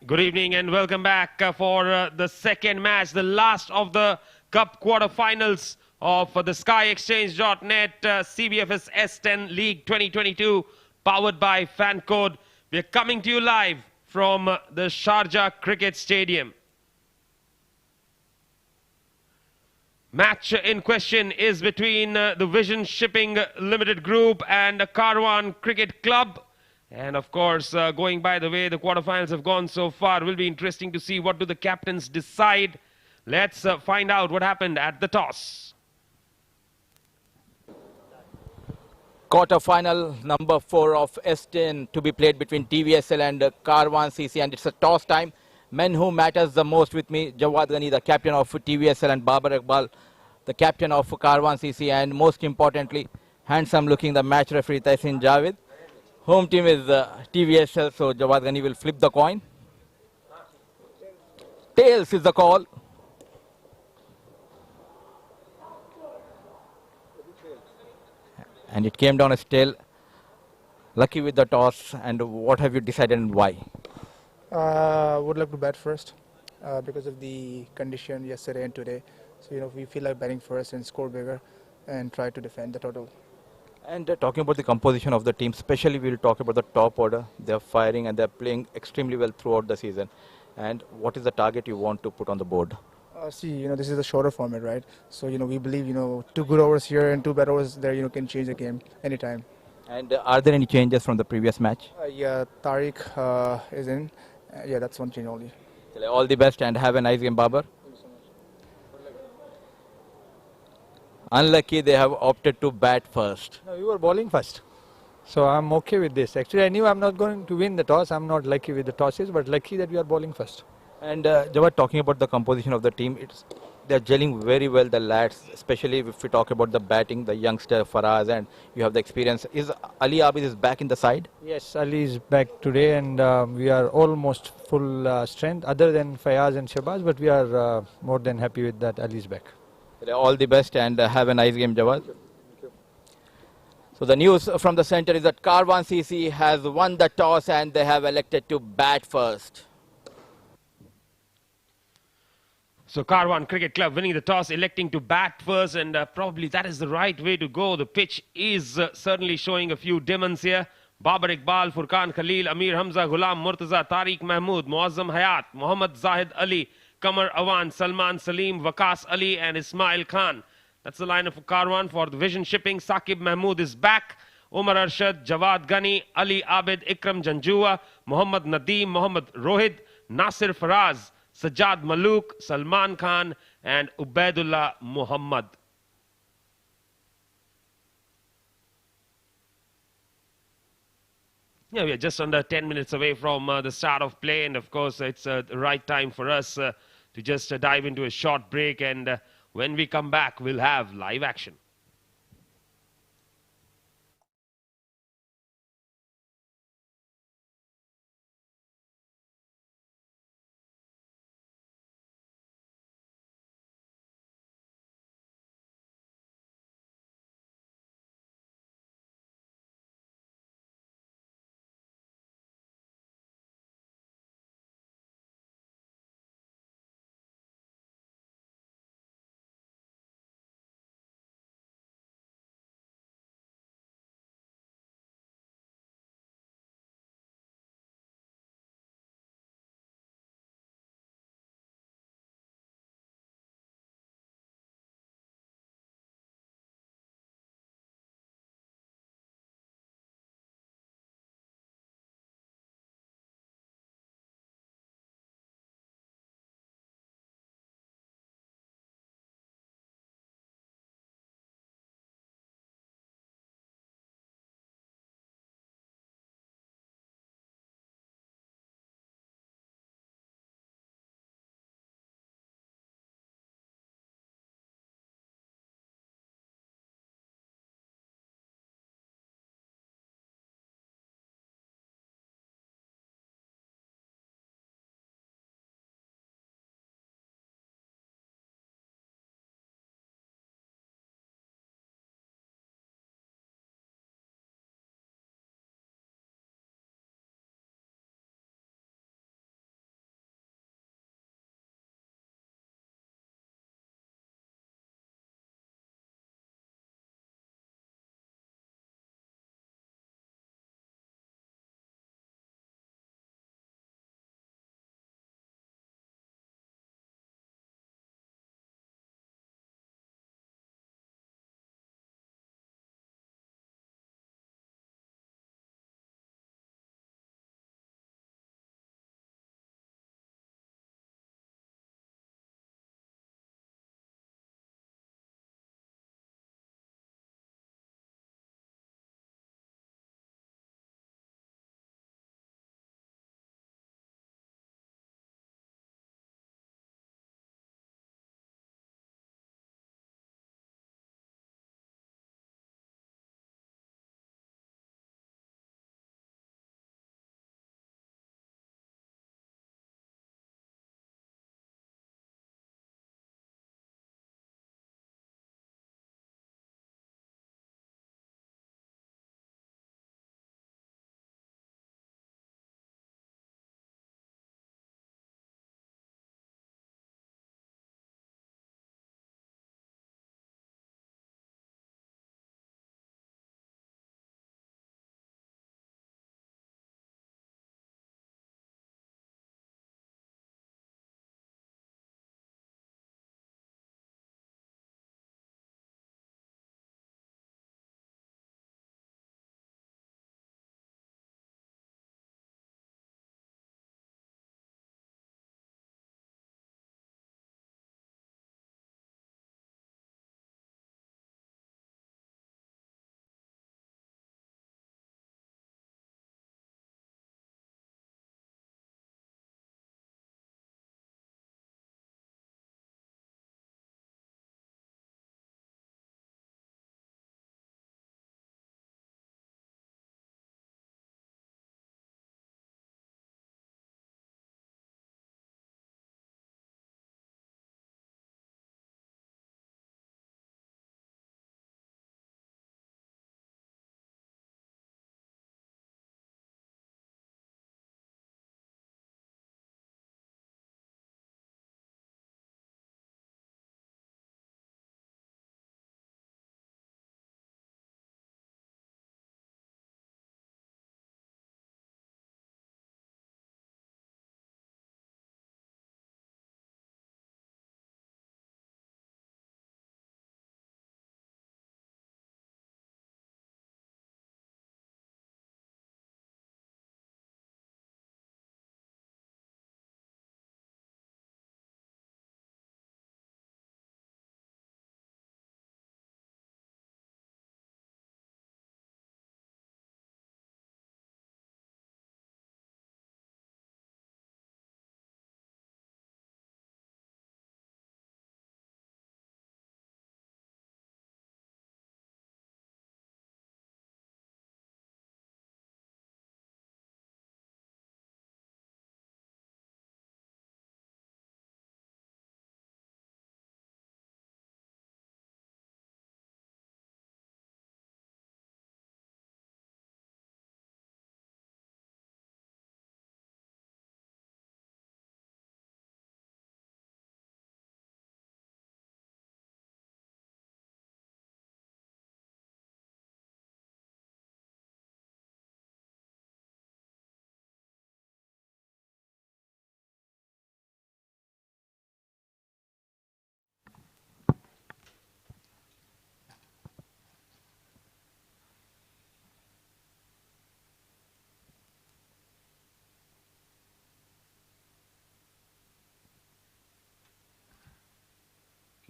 Good evening and welcome back for the second match, the last of the Cup quarterfinals of the SkyExchange.net CBFS S10 League 2022, powered by FanCode. We are coming to you live from the Sharjah Cricket Stadium. Match in question is between the Vision Shipping Limited Group and Karwan Cricket Club. And of course, going by the way the quarterfinals have gone so far, will be interesting to see what do the captains decide. Let's find out what happened at the toss. Quarter-final number 4 of S10 to be played between TVSL and Karwan CC, and it's a toss time. Men who matters the most with me, Jawad Ghani, the captain of TVSL, and Babar Iqbal, the captain of Karwan CC, and most importantly, handsome looking the match referee Taisin Javed. Home team is TVSL, so Jawad Ghani will flip the coin. Tails is the call. And it came down as tail. Lucky with the toss. And what have you decided and why? Would like to bat first because of the condition yesterday and today. So, we feel like batting first and score bigger and try to defend the total. And talking about the composition of the team, especially we'll talk about the top order. They're firing and they're playing extremely well throughout the season. And what is the target you want to put on the board? This is a shorter format, right? So, we believe, 2 good overs here and 2 bad overs there, can change the game anytime. And are there any changes from the previous match? Yeah, Tariq is in. Yeah, that's one change only. All the best and have a nice game, Babar. Unlucky they have opted to bat first. No, you were bowling first. So I'm okay with this. Actually, I knew I'm not going to win the toss. I'm not lucky with the tosses, but lucky that you are bowling first. And Jawad, talking about the composition of the team, they're gelling very well, the lads, especially if we talk about the batting, the youngster Faraz, and you have the experience. Is Ali Abid is back in the side? Yes, Ali is back today, and we are almost full strength, other than Fayaz and Shabazz, but we are more than happy with that Ali is back. All the best and have a nice game, Jawad. Thank you. So the news from the center is that Karwan CC has won the toss and they have elected to bat first. So Karwan Cricket Club winning the toss, electing to bat first, and probably that is the right way to go. The pitch is certainly showing a few demons here. Babar Iqbal, Furqan Khalil, Amir Hamza, Ghulam Murtaza, Tariq Mahmood, Muazzam Hayat, Mohammad Zahid Ali, Qamar Awan, Salman Salim, Waqas Ali and Ismail Khan. That's the lineup for Karwan. For the Vision Shipping, Saqib Mahmood is back. Umar Arshad, Jawad Ghani, Ali Abid, Ikram Janjua, Muhammad Nadeem, Muhammad Rohid, Nasir Faraz, Sajjad Maluk, Salman Khan and Ubaidullah Muhammad. Yeah, we are just under 10 minutes away from the start of play, and of course it's the right time for us to just dive into a short break, and when we come back we'll have live action.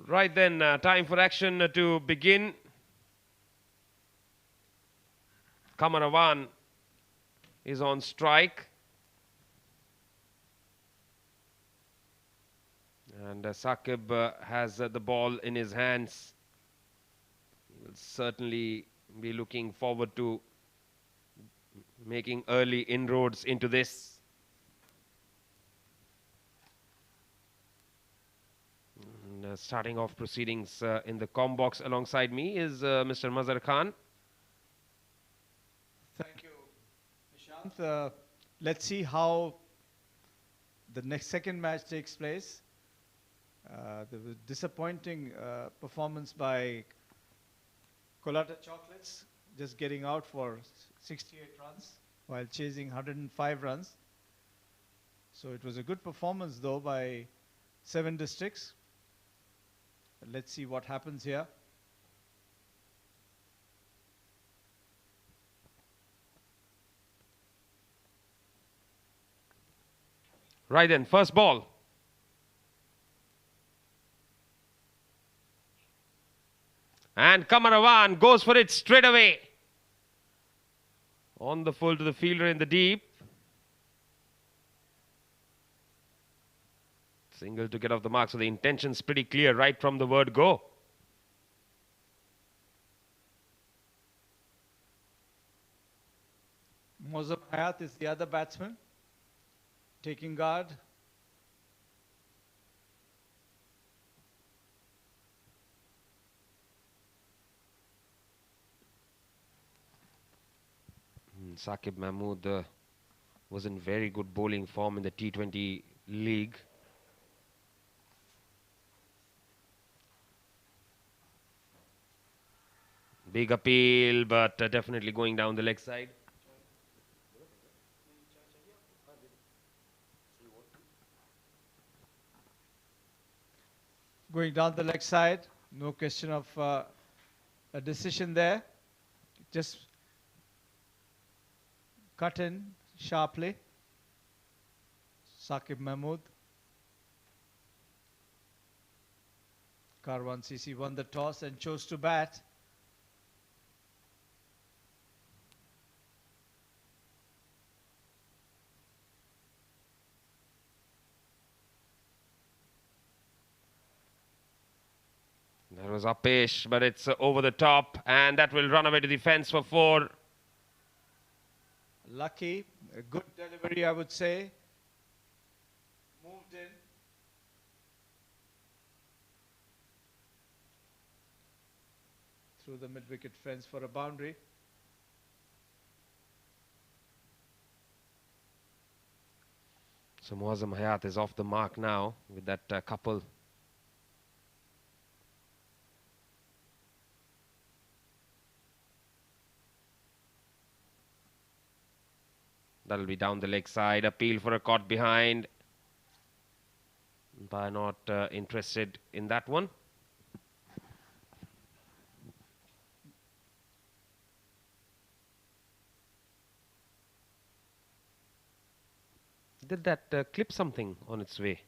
Right then, time for action to begin. Karwan is on strike. And Saqib has the ball in his hands. He will certainly be looking forward to making early inroads into this. And, starting off proceedings in the comm box alongside me is Mr. Mazhar Khan. Thank you, Nishant. Let's see how the next second match takes place. There was disappointing performance by Quater Chocolates, just getting out for 68 runs while chasing 105 runs. So it was a good performance though by 7 districts. Let's see what happens here. Right then, first ball. And Karwan goes for it straight away. On the full to the fielder in the deep. Single to get off the mark, so the intention's pretty clear right from the word go. Mozam Hayat is the other batsman, taking guard. Saqib Mahmood was in very good bowling form in the T20 league. Big appeal, but definitely going down the leg side. Going down the leg side, no question of a decision there. Just cut in sharply. Saqib Mahmood. Karwan CC won the toss and chose to bat. That was uppish, but it's over the top, and that will run away to the fence for 4. Lucky, a good delivery, I would say. Moved in. Through the mid-wicket fence for a boundary. So Muazzam Hayat is off the mark now with that couple. That'll be down the leg side. Appeal for a caught behind. But not interested in that one. Did that clip something on its way?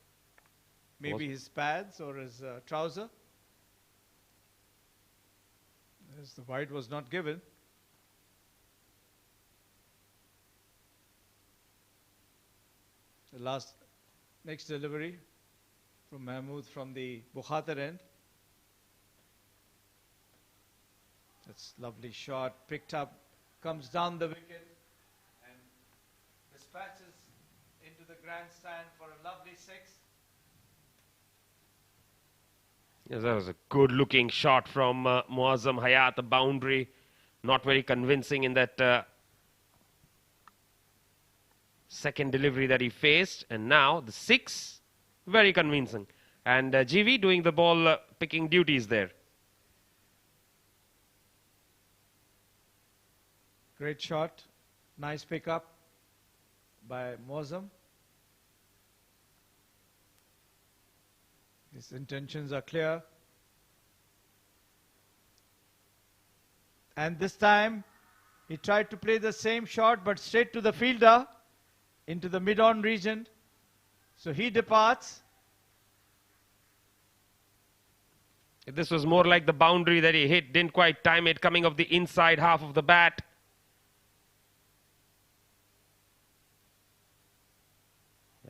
Maybe his pads or his trouser. As the wide was not given. The next delivery from Mahmood from the Bukhatar end. That's lovely shot, picked up, comes down the wicket and dispatches into the grandstand for a lovely 6. Yes, that was a good looking shot from Muazzam Hayat, a boundary. Not very convincing in that second delivery that he faced, and now the 6, very convincing. And GV doing the ball picking duties there. Great shot, nice pickup by Muazzam. His intentions are clear. And this time he tried to play the same shot but straight to the fielder. Into the mid-on region. So he departs. This was more like the boundary that he hit, didn't quite time it, coming off the inside half of the bat.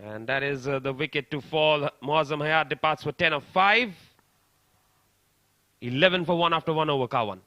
And that is the wicket to fall. Muazzam Hayat departs for 10 of 5. 11 for 1 after 1 over, Karwan.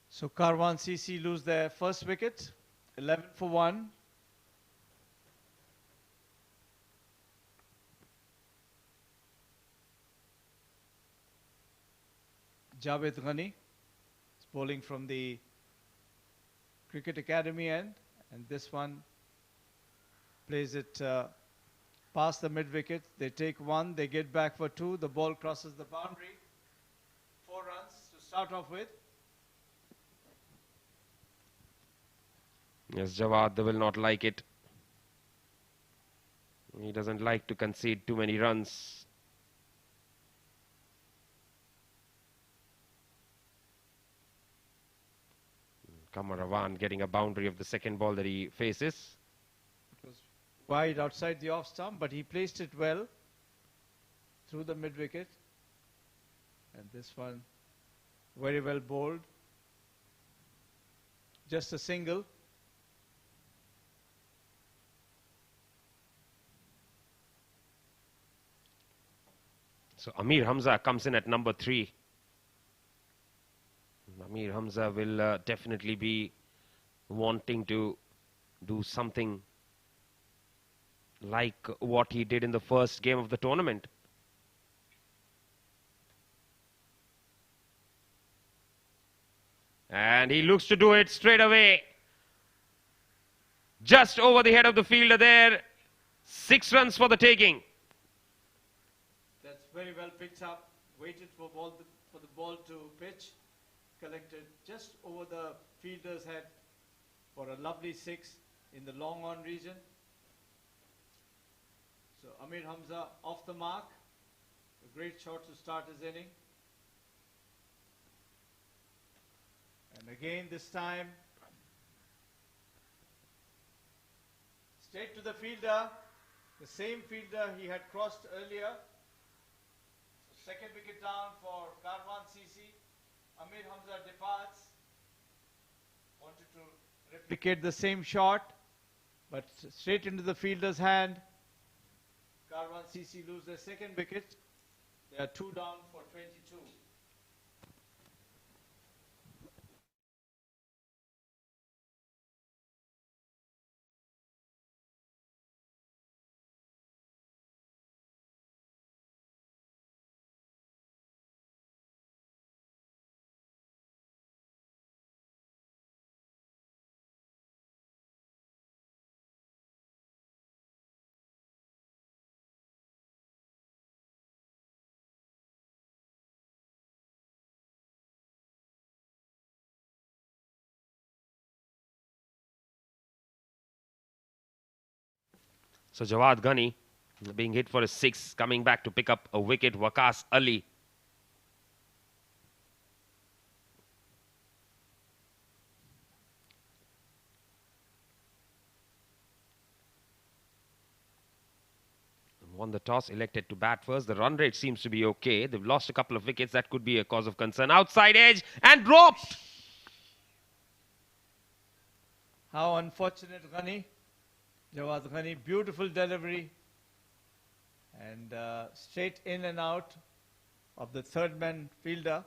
So Karwan CC lose their first wicket, 11 for 1. Javed Ghani is bowling from the Cricket Academy end, and this one plays it past the mid wicket. They take 1, they get back for 2, the ball crosses the boundary. 4 runs to start off with. Yes, Jawad, they will not like it. He doesn't like to concede too many runs. Qamar Rawan getting a boundary of the second ball that he faces. It was wide outside the off stump, but he placed it well through the mid wicket. And this one very well bowled. Just a single. So Amir Hamza comes in at number 3. Amir Hamza will definitely be wanting to do something like what he did in the first game of the tournament. And he looks to do it straight away. Just over the head of the fielder there. 6 runs for the taking. That's very well picked up. Waited for the ball to pitch. Collected just over the fielder's head for a lovely 6 in the long on region. So Amir Hamza off the mark. A great shot to start his inning. And again this time, straight to the fielder, the same fielder he had crossed earlier. So second wicket down for Karwan CC. Amir Hamza departs. Wanted to replicate the same shot, but straight into the fielder's hand. Karwan CC lose their second wicket. They are 2 down for 22. So Jawad Ghani being hit for a 6, coming back to pick up a wicket. Waqas Ali. Won the toss, elected to bat first. The run rate seems to be okay. They've lost a couple of wickets. That could be a cause of concern. Outside edge and dropped. How unfortunate, Ghani. Jawad Ghani, beautiful delivery. And straight in and out of the third man fielder.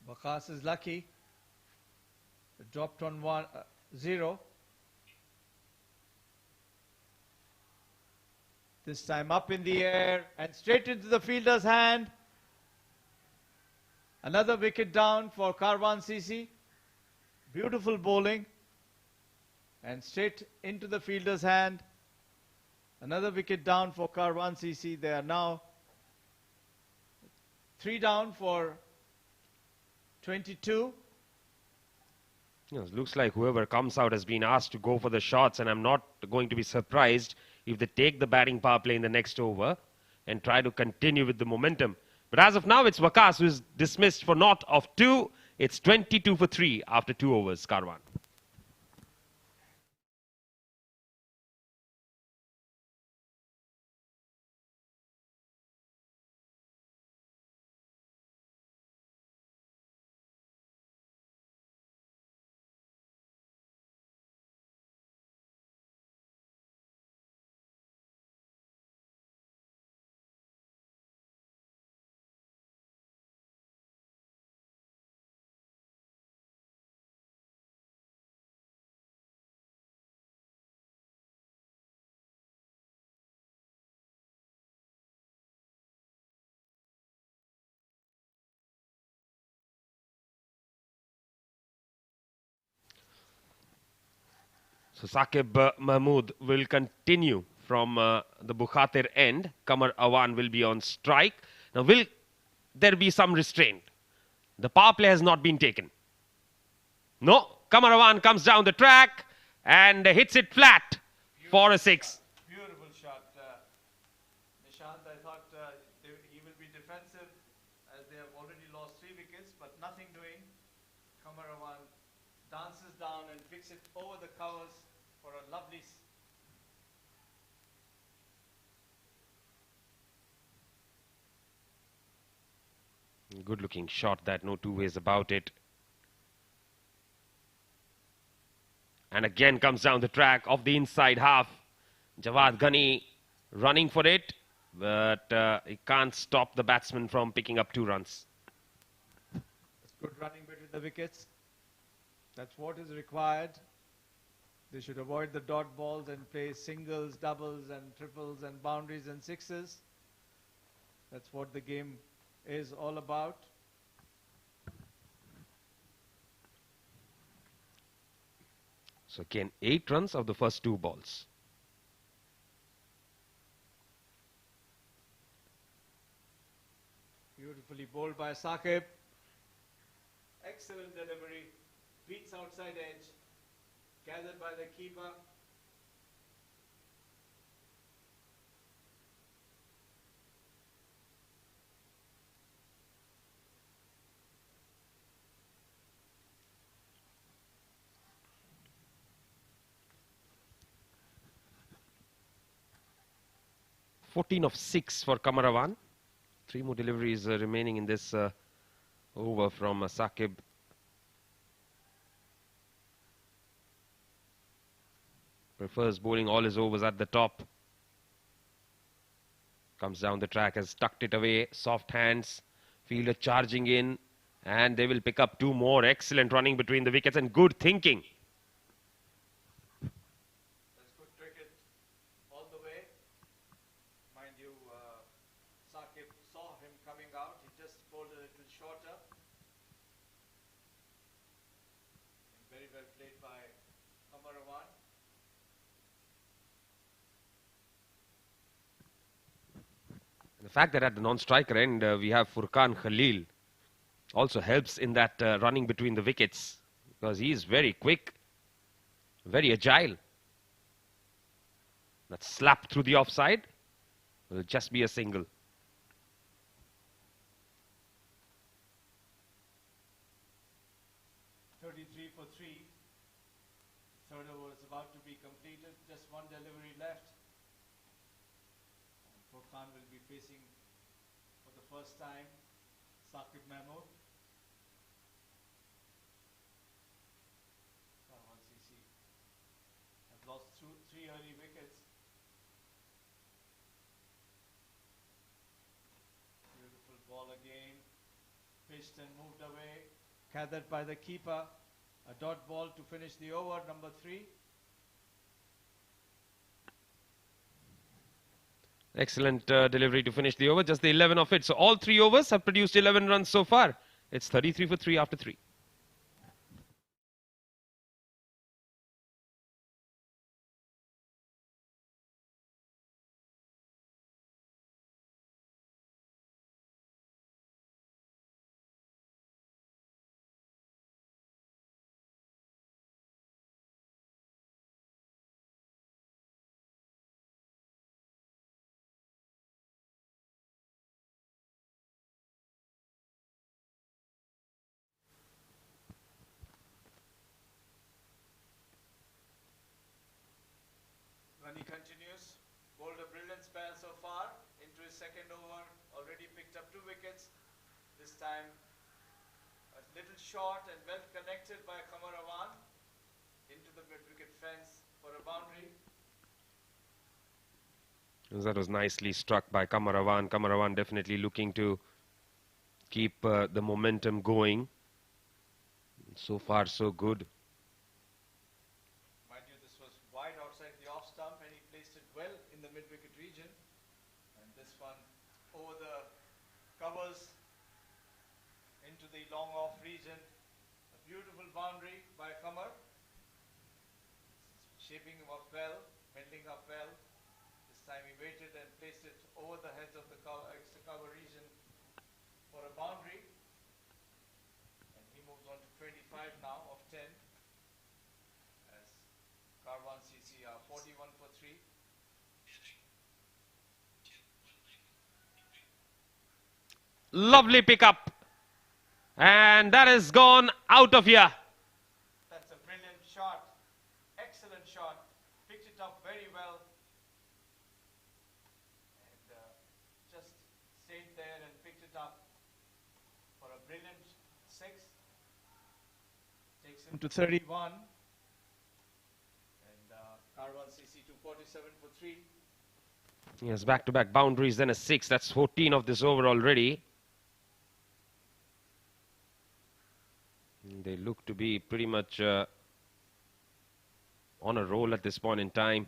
Waqas is lucky. It dropped on 0. This time up in the air and straight into the fielder's hand. Another wicket down for Karwan CC. Beautiful bowling. And straight into the fielder's hand. Another wicket down for Karwan CC. They are now 3 down for 22. It looks like whoever comes out has been asked to go for the shots, and I'm not going to be surprised if they take the batting power play in the next over and try to continue with the momentum. But as of now, it's Waqas who is dismissed for not of 2. It's 22 for 3 after 2 overs, Karwan. So Saqib Mahmood will continue from the Bukhatir end. Qamar Awan will be on strike. Now will there be some restraint? The power play has not been taken. No, Qamar Awan comes down the track and hits it flat for a 6. Beautiful shot. Nishant, I thought he will be defensive as they have already lost 3 wickets, but nothing doing. Qamar Awan dances down and picks it over the covers for a lovely Good looking shot, that, no two ways about it. And again comes down the track of the inside half. Jawad Ghani running for it, but he can't stop the batsman from picking up 2 runs. It's good running between the wickets. That's what is required. They should avoid the dot balls and play singles, doubles and triples and boundaries and sixes. That's what the game is all about. So again, 8 runs of the first 2 balls. Beautifully bowled by Saqib. Excellent delivery. Beats outside edge. Gathered by the keeper. $14 of 6 for Qamar Awan. 3 more deliveries remaining in this over from Saqib. Prefers bowling all his overs at the top. Comes down the track, has tucked it away. Soft hands. Fielder charging in. And they will pick up 2 more. Excellent running between the wickets and good thinking. That's good cricket all the way. Mind you, Saqib saw him coming out. He just bowled a little shorter. And very well played by Qamar Awan. The fact that at the non-striker end we have Furqan Khalil also helps in that running between the wickets, because he is very quick, very agile. That slap through the offside will just be a single. For 3. Third over is about to be completed. Just 1 delivery left. And Furqan will be facing for the first time Saqib Mahmood. Karwan CC have lost 3 early wickets. Beautiful ball again. Pitched and moved away. Gathered by the keeper. A dot ball to finish the over, number 3. Excellent delivery to finish the over, just the 11 of it. So all 3 overs have produced 11 runs so far. It's 33 for 3 after 3. Rani continues. Bowled a brilliant spell so far. Into his second over, already picked up 2 wickets. This time a little short and well connected by Karwan into the mid-wicket fence for a boundary. That was nicely struck by Kamarawan. Kamarawan definitely looking to keep the momentum going. So far, so good. Mind you, this was wide outside the off stump and he placed it well in the mid-wicket region. And this one over the covers into the long off region. A beautiful boundary by Kamar. Shaping up well, bending up well. This time he waited and placed it over the heads of the extra cover region for a boundary. And he moves on to 25 now of 10. As Karwan CC are 41 for 3. Lovely pickup. And that has gone out of here. That's a brilliant shot. Excellent shot. Picked it up very well. And just stayed there and picked it up for a brilliant 6. Takes him to 31. And Karwan CC to 47 for 3. Yes, back-to-back boundaries, then a 6. That's 14 of this over already. They look to be pretty much on a roll at this point in time.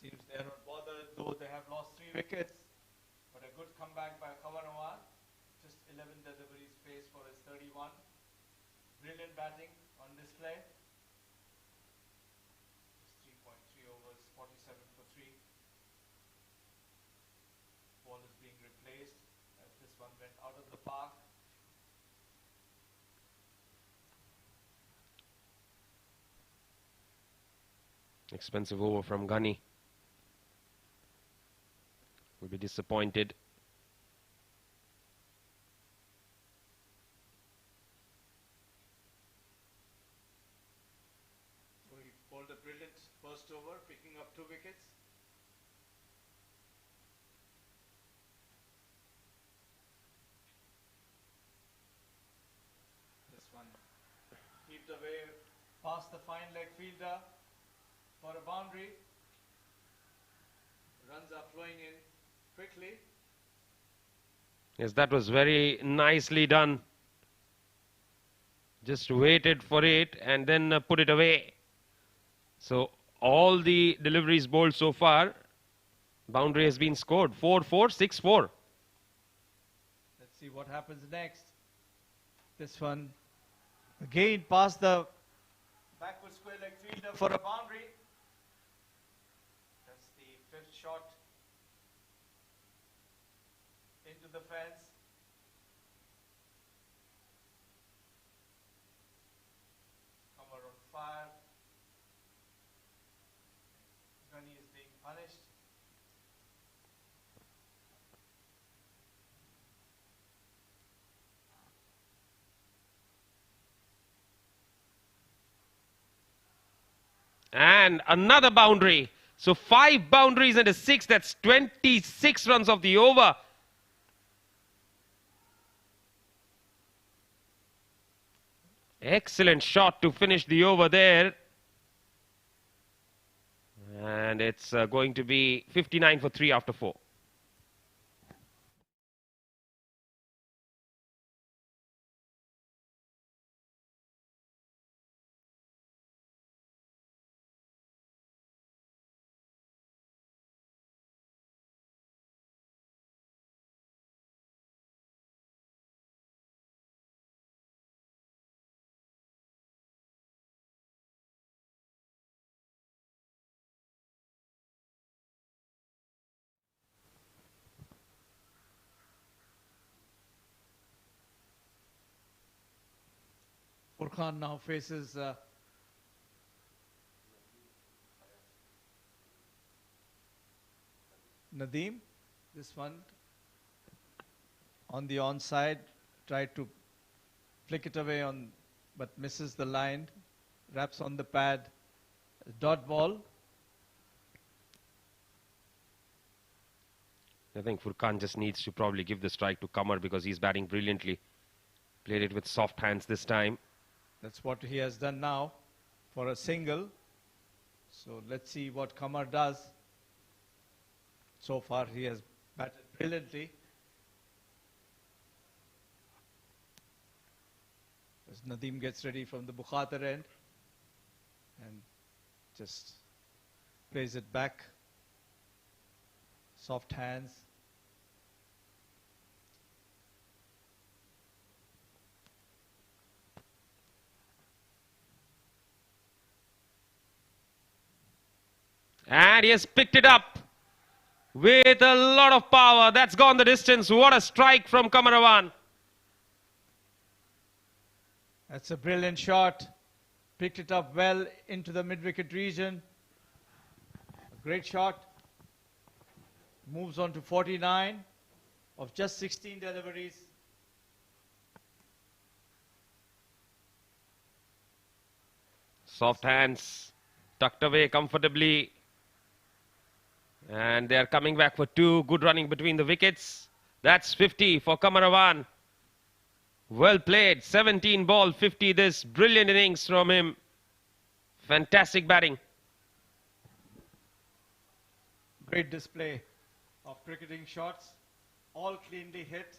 Seems they are not bothered, though they have lost 3 wickets. But a good comeback by Karwan. Just 11 deliveries faced for his 31. Brilliant batting on display. Just 3.3 overs, 47 for 3. Ball is being replaced as this one went out of the park. Expensive over from Gunny. Will be disappointed. So he bowled a brilliant first over, picking up 2 wickets. This one heaved away past the fine leg fielder for a boundary. Runs are flowing in quickly. Yes, that was very nicely done. Just waited for it and then put it away. So all the deliveries bowled so far, boundary has been scored. 4-4, 6-4. Let's see what happens next. This one again past the backward square leg fielder for a boundary. That's the 5th shot into the fence. Cover on fire. Gunny is being punished. And another boundary. So 5 boundaries and a 6. That's 26 runs of the over. Excellent shot to finish the over there. And it's going to be 59 for 3 after 4. Furqan now faces Nadeem. This one on the onside, tried to flick it away on, but misses the line, wraps on the pad, dot ball. I think Furqan just needs to probably give the strike to Qamar because he's batting brilliantly. Played it with soft hands this time. That's what he has done now for a single. So let's see what Qamar does. So far he has batted brilliantly. As Nadeem gets ready from the Quater end and just plays it back. Soft hands. And he has picked it up with a lot of power. That's gone the distance. What a strike from Karwan. That's a brilliant shot. Picked it up well into the mid-wicket region. A great shot. Moves on to 49 of just 16 deliveries. Soft hands, tucked away comfortably. And they are coming back for two. Good running between the wickets. That's 50 for Karwan. Well played. 17 ball, 50 this. Brilliant innings from him. Fantastic batting. Great display of cricketing shots. All cleanly hit.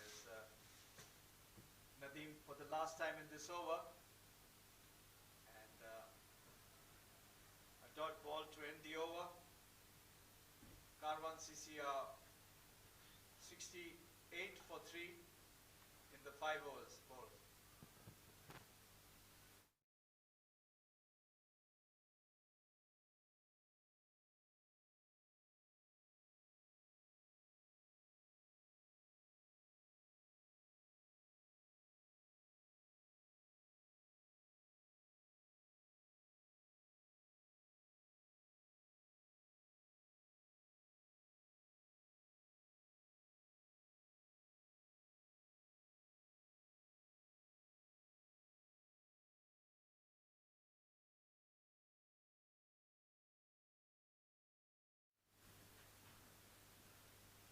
As Nadeem for the last time in this over. And a dot ball to end the over. Karwan CCR 68 for 3 in the 5 overs bowled.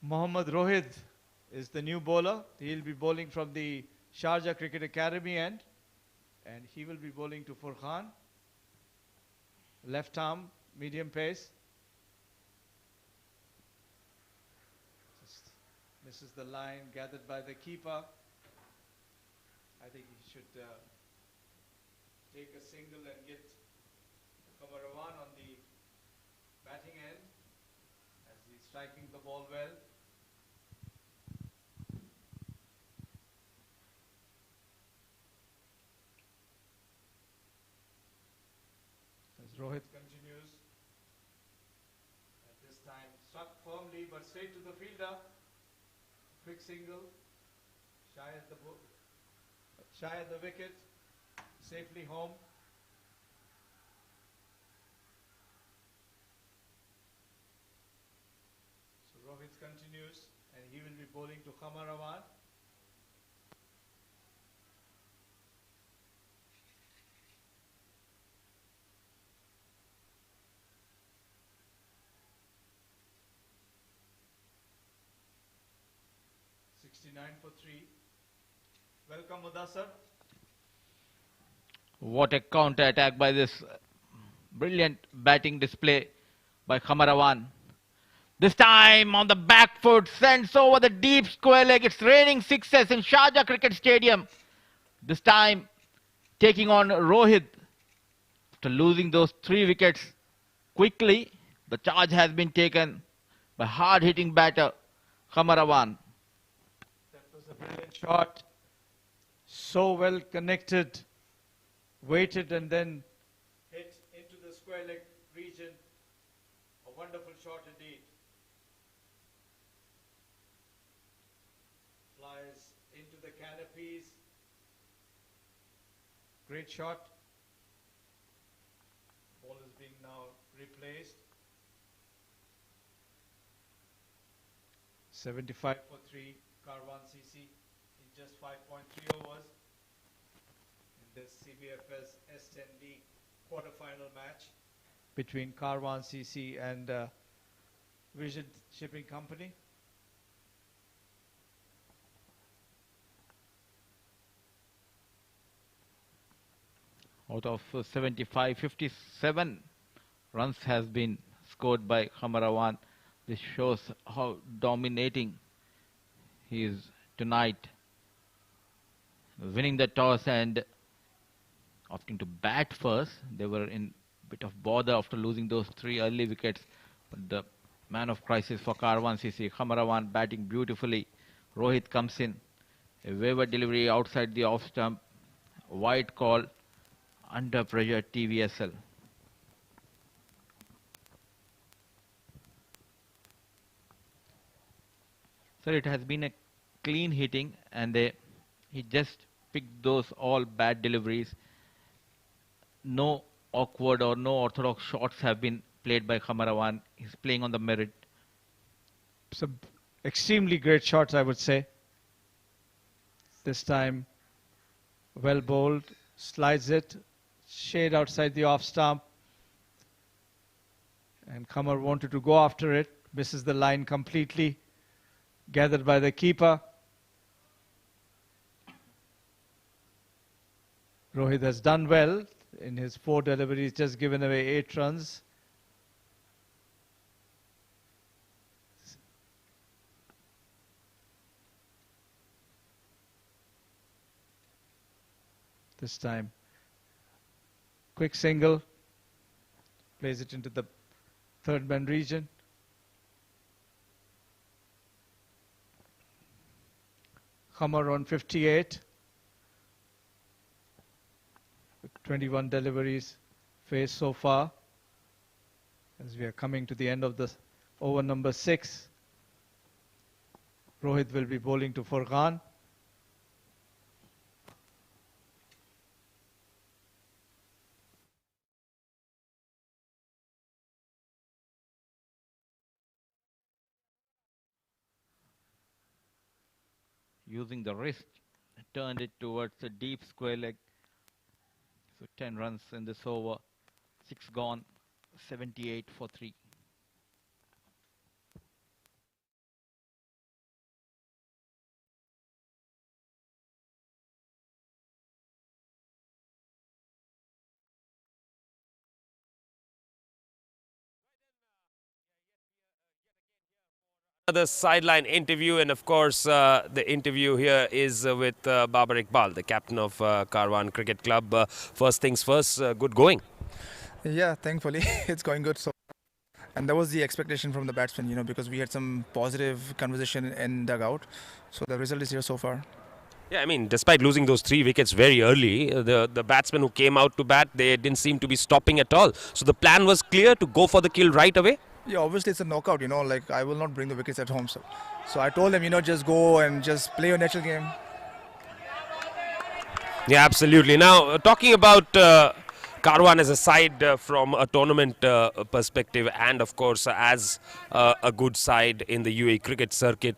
Mohammad Rohid is the new bowler. He'll be bowling from the Sharjah Cricket Academy end. And he will be bowling to Furqan. Left arm, medium pace. Just misses the line gathered by the keeper. I think he should take a single and get Karwan on the batting end as he's striking the ball well. Rohit continues. At this time, struck firmly but straight to the fielder. Quick single. Shy at the wicket. Safely home. So Rohit continues and he will be bowling to Karwan. For 3. Welcome, Mudassar. What a counter attack by this brilliant batting display by Karwan. This time on the back foot, sends over the deep square leg. It's raining sixes in Sharjah Cricket Stadium. This time taking on Rohit. After losing those 3 wickets quickly, the charge has been taken by hard-hitting batter Karwan. Brilliant shot, so well connected, waited and then hit into the square leg region. A wonderful shot indeed. Flies into the canopies Great shot. Ball is being now replaced. 75 for 3, Karwan CC in just 5.3 overs in this CBFS S10 League quarter-final match between Karwan CC and Vision Shipping Company. Out of 75, 57 runs has been scored by Karwan. This shows how dominating he is tonight. Winning the toss and opting to bat first. They were in a bit of bother after losing those 3 early wickets. But the man of crisis for Karwan CC, Karwan batting beautifully. Rohit comes in. A waiver delivery outside the off stump. Wide call. Under pressure TVSL. So it has been a clean hitting and he just picked those all bad deliveries. No awkward or no orthodox shots have been played by Karwan. He's playing on the merit. Some extremely great shots, I would say. This time, well bowled, slides it, shade outside the off stump. And Kamar wanted to go after it, misses the line completely, gathered by the keeper. Rohit has done well in his 4 deliveries, just given away 8 runs. This time, quick single, plays it into the third man region. Kamar on 58. 21 deliveries faced so far. As we are coming to the end of the over number 6. Rohit will be bowling to Furqan. Using the wrist, turned it towards a deep square leg. So 10 runs in this over, 6 gone, 78 for 3. Another sideline interview, and of course the interview here is with Babar Iqbal, the captain of Karwan Cricket Club. First things first, good going. Yeah, thankfully it's going good. So, and that was the expectation from the batsmen, because we had some positive conversation in dugout. So the result is here so far. Yeah, I mean, despite losing those 3 wickets very early, the batsmen who came out to bat, they didn't seem to be stopping at all. So the plan was clear to go for the kill right away. Yeah, obviously it's a knockout, like I will not bring the wickets at home. So I told them, just go and just play your natural game. Yeah, absolutely. Now, talking about Karwan as a side from a tournament perspective, and of course as a good side in the UAE cricket circuit,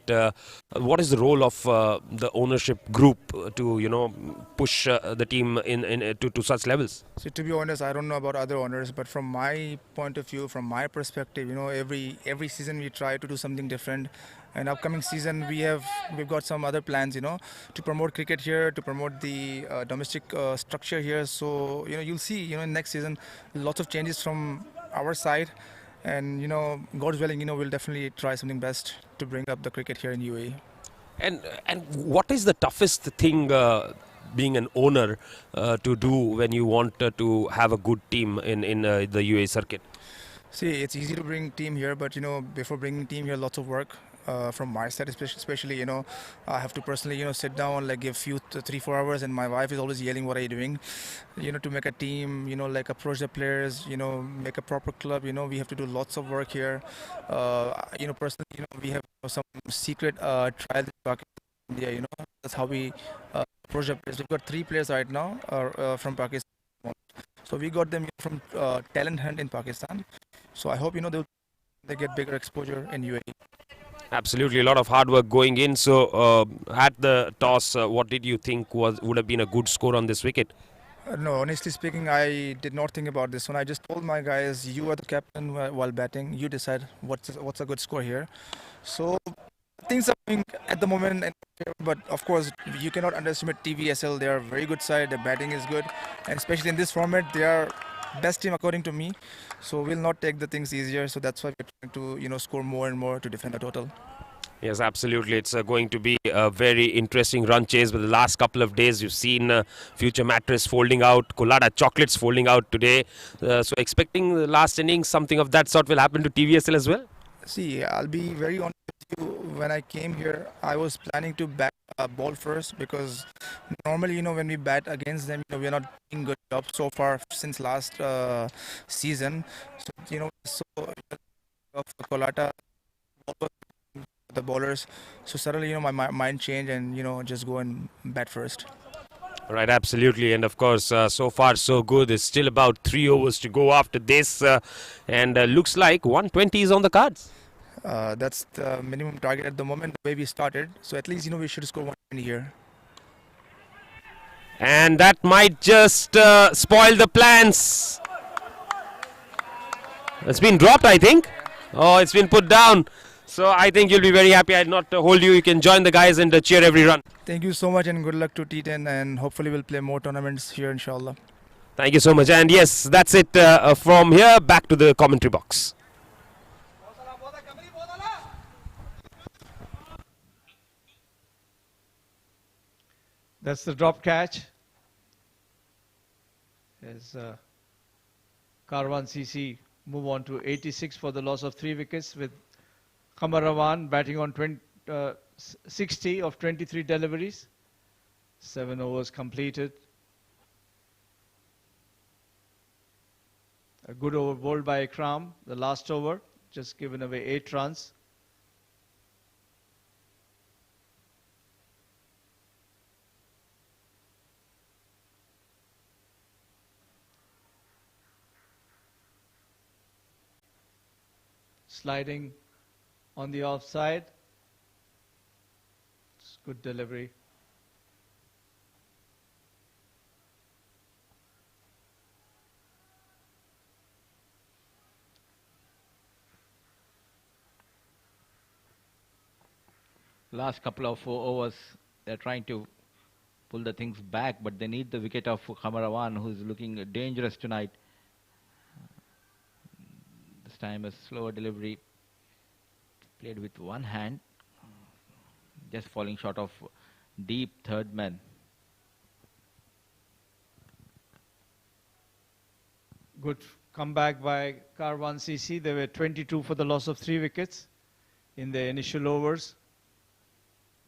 what is the role of the ownership group to push the team to such levels? See, to be honest, I don't know about other owners, but from my point of view, from my perspective, every season we try to do something different. And upcoming season we've got some other plans, to promote cricket here, to promote the domestic structure here. So you'll see, in next season, lots of changes from our side, and God's willing, we'll definitely try something best to bring up the cricket here in UAE. And what is the toughest thing being an owner to do when you want to have a good team in the UAE circuit? See, it's easy to bring team here, but before bringing team here, lots of work. From my side, especially, I have to personally, sit down, give few 3-4 hours, and my wife is always yelling, "What are you doing?" To make a team, approach the players, make a proper club. We have to do lots of work here. Personally, we have some secret trial India. That's how we approach the players. We've got 3 players right now from Pakistan. So we got them from talent hunt in Pakistan. So I hope they get bigger exposure in UAE. Absolutely, a lot of hard work going in. So, at the toss, what did you think would have been a good score on this wicket? No, honestly speaking, I did not think about this one. I just told my guys, you are the captain while batting. You decide what's a good score here. So things are going at the moment, but of course you cannot underestimate TVSL. They are a very good side. The batting is good, and especially in this format, they are best team according to me. So we'll not take the things easier. So that's why we're trying to score more and more to defend the total. Yes, absolutely. It's going to be a very interesting run chase. But the last couple of days, you've seen Future Mattress folding out, Colada Chocolates folding out today. So expecting the last innings, something of that sort will happen to TVSL as well? See, I'll be very honest with you. When I came here, I was planning to bat ball first because normally, when we bat against them, we're not doing good job so far since last season. So of Kolata, the bowlers. So suddenly, my mind changed and just go and bat first. Right, absolutely. And of course, so far so good. There's still about 3 overs to go after this. And looks like 120 is on the cards. That's the minimum target at the moment, the way we started. So at least, we should score 120 here. And that might just spoil the plans. It's been dropped, I think. Oh, it's been put down. So I think you'll be very happy. I'll not hold you. You can join the guys and cheer every run. Thank you so much and good luck to T10, and hopefully we'll play more tournaments here, inshallah. Thank you so much. And yes, that's it from here. Back to the commentary box. That's the drop catch. As Karwan CC move on to 86 for the loss of 3 wickets, with Karwan batting on 60 of 23 deliveries. 7 overs completed. A good over bowled by Ikram. The last over, just given away 8 runs. Sliding on the offside. It's good delivery. Last couple of overs, they're trying to pull the things back, but they need the wicket of Karwan, who's looking dangerous tonight. This time a slower delivery, played with one hand, just falling short of deep third man. Good comeback by Karwan CC. They were 22 for the loss of 3 wickets in their initial overs.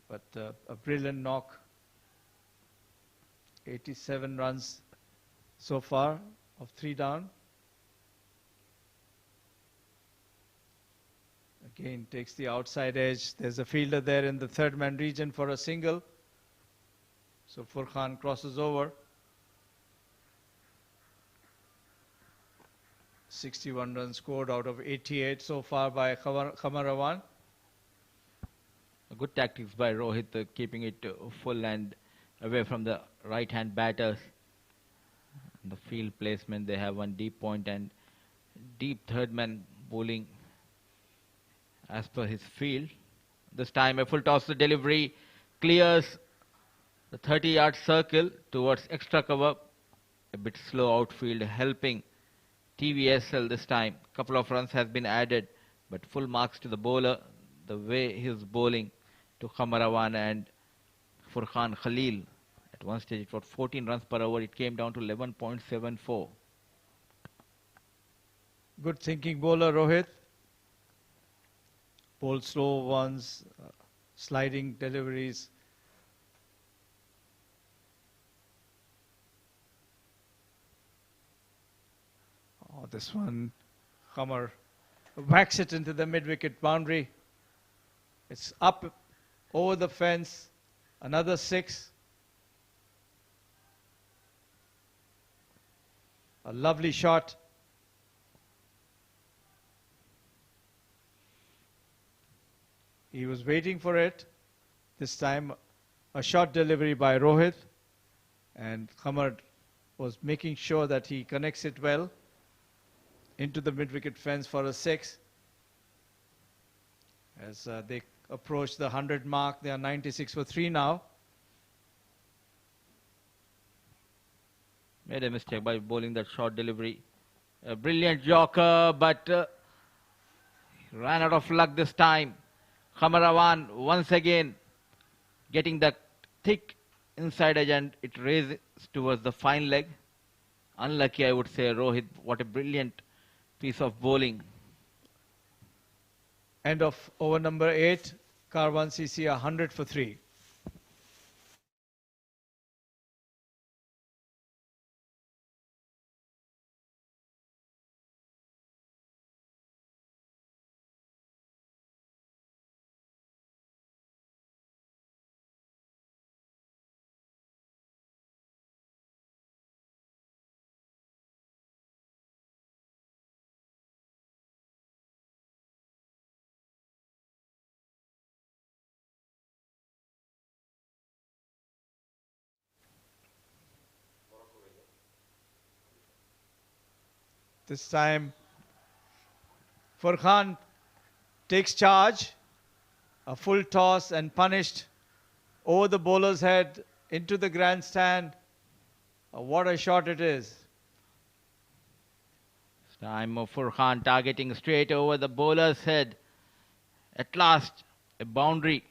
But a brilliant knock. 87 runs so far of 3 down. Again, takes the outside edge. There's a fielder there in the third man region for a single. So Furqan crosses over. 61 runs scored out of 88 so far by Karwan. Good tactics by Rohit, keeping it full and away from the right-hand batters. The field placement, they have one deep point and deep third man bowling as per his field. This time a full toss delivery clears the 30-yard circle towards extra cover. A bit slow outfield helping TVSL this time. Couple of runs has been added, but full marks to the bowler. The way he's bowling to Karwan and Furqan Khalil. At one stage it was 14 runs per over. It came down to 11.74. Good thinking bowler Rohit. Bowl slow ones, sliding deliveries. Oh, this one, Khamar whacks it into the mid-wicket boundary. It's up over the fence, Another 6. A lovely shot. He was waiting for it. This time a short delivery by Rohit, and Khamar was making sure that he connects it well into the mid-wicket fence for a 6. As they approach the 100 mark, they are 96 for 3 now. Made a mistake by bowling that short delivery. A brilliant Yorker, but ran out of luck this time. Karwan once again getting the thick inside edge, and it raises towards the fine leg. Unlucky, I would say, Rohit. What a brilliant piece of bowling. End of over number 8. Karwan CC 100 for 3. This time, Furkan takes charge. A full toss and punished over the bowler's head into the grandstand. What a shot it is. This time Furkan targeting straight over the bowler's head. At last, a boundary.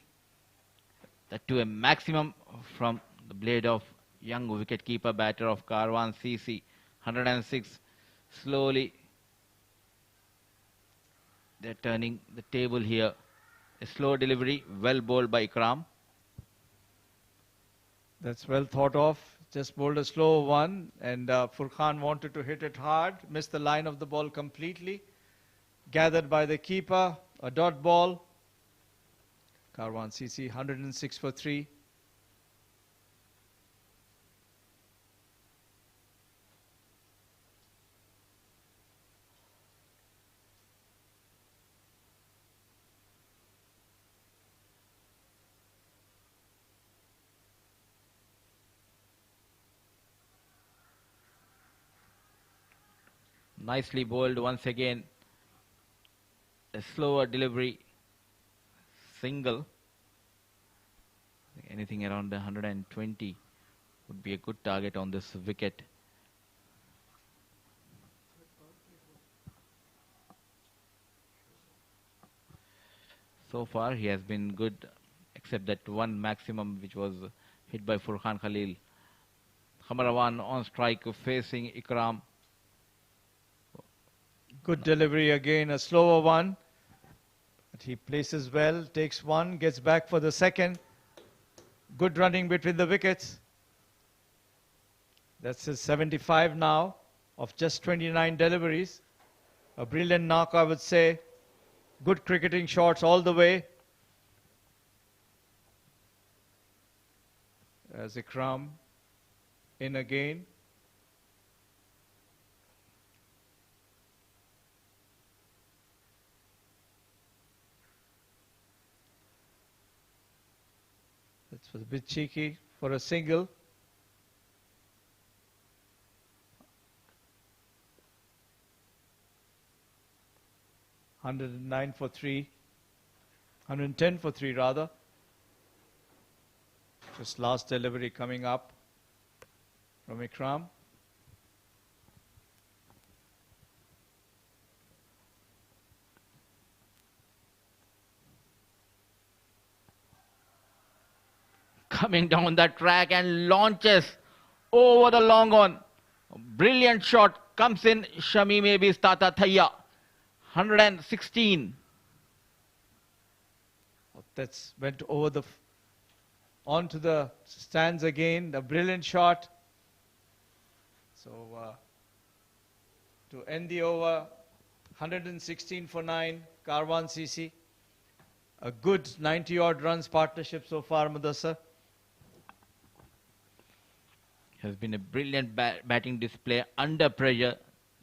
That to a maximum from the blade of young wicketkeeper batter of Karwan CC. 106. Slowly, they're turning the table here. A slow delivery, well bowled by Ikram. That's well thought of. Just bowled a slow one, and Furkan wanted to hit it hard. Missed the line of the ball completely. Gathered by the keeper, a dot ball. Karwan CC 106 for 3. Nicely bowled once again. A slower delivery. Single. Anything around 120 would be a good target on this wicket. So far he has been good, except that one maximum which was hit by Furkan Khalil. Karwan on strike facing Ikram. Good delivery again, a slower one. But he places well, takes one, gets back for the second. Good running between the wickets. That's his 75 now of just 29 deliveries. A brilliant knock, I would say. Good cricketing shots all the way. As Ikram in again. That was a bit cheeky for a single. (109 for 3). 110 for 3 rather. Just last delivery coming up from Ikram. Coming down that track and launches over the long on. Brilliant shot comes in. Shami maybe Stata Thaya. 116. That's went over the onto the stands again. A brilliant shot. So to end the over, 116 for 9. Karwan CC. A good 90 odd runs partnership so far, Mudassar. Has been a brilliant batting display under pressure.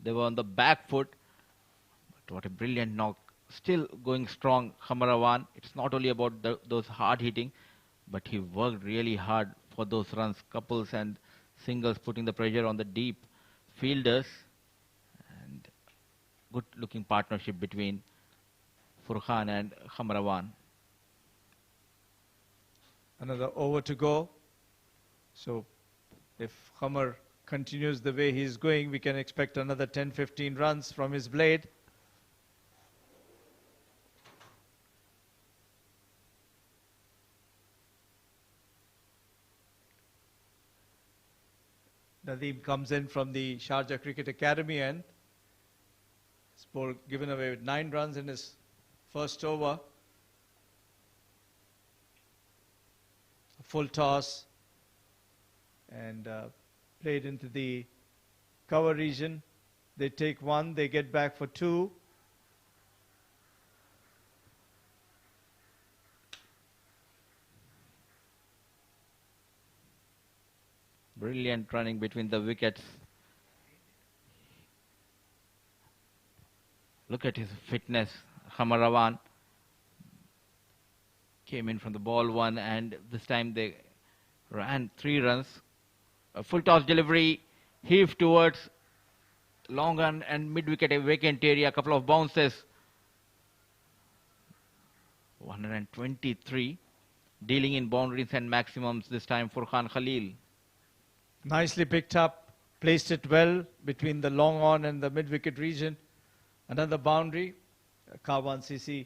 They were on the back foot. But what a brilliant knock. Still going strong, Khamarawan. It's not only about those hard hitting, but he worked really hard for those runs, couples and singles, putting the pressure on the deep fielders. And good looking partnership between Furqan and Khamarawan. Another over to go. So if Khamar continues the way he's going, we can expect another 10-15 runs from his blade. Nadeem comes in from the Sharjah Cricket Academy and given away with 9 runs in his first over. A full toss and played into the cover region. They take 1, they get back for 2. Brilliant running between the wickets. Look at his fitness. Khamarawan came in from the ball 1 and this time they ran 3 runs. A full toss delivery, heave towards long run and mid-wicket a vacant area, a couple of bounces. 123, dealing in boundaries and maximums this time for Khan Khalil. Nicely picked up, placed it well between the long on and the mid-wicket region. Another boundary. Karwan CC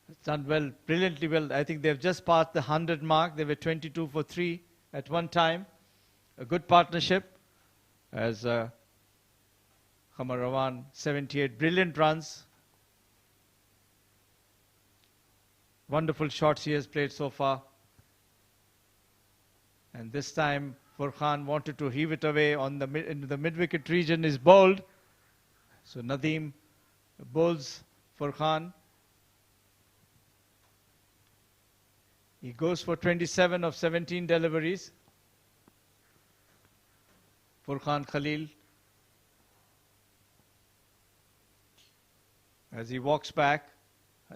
has done well, brilliantly well. I think they've just passed the 100 mark. They were 22 for 3 at one time. A good partnership as Khamarawan 78 brilliant runs. Wonderful shots he has played so far. And this time Furqan wanted to heave it away on the into the mid-wicket region, is bowled. So Nadeem bowls Furqan. He goes for 27 of 17 deliveries. Furqan Khalil. As he walks back,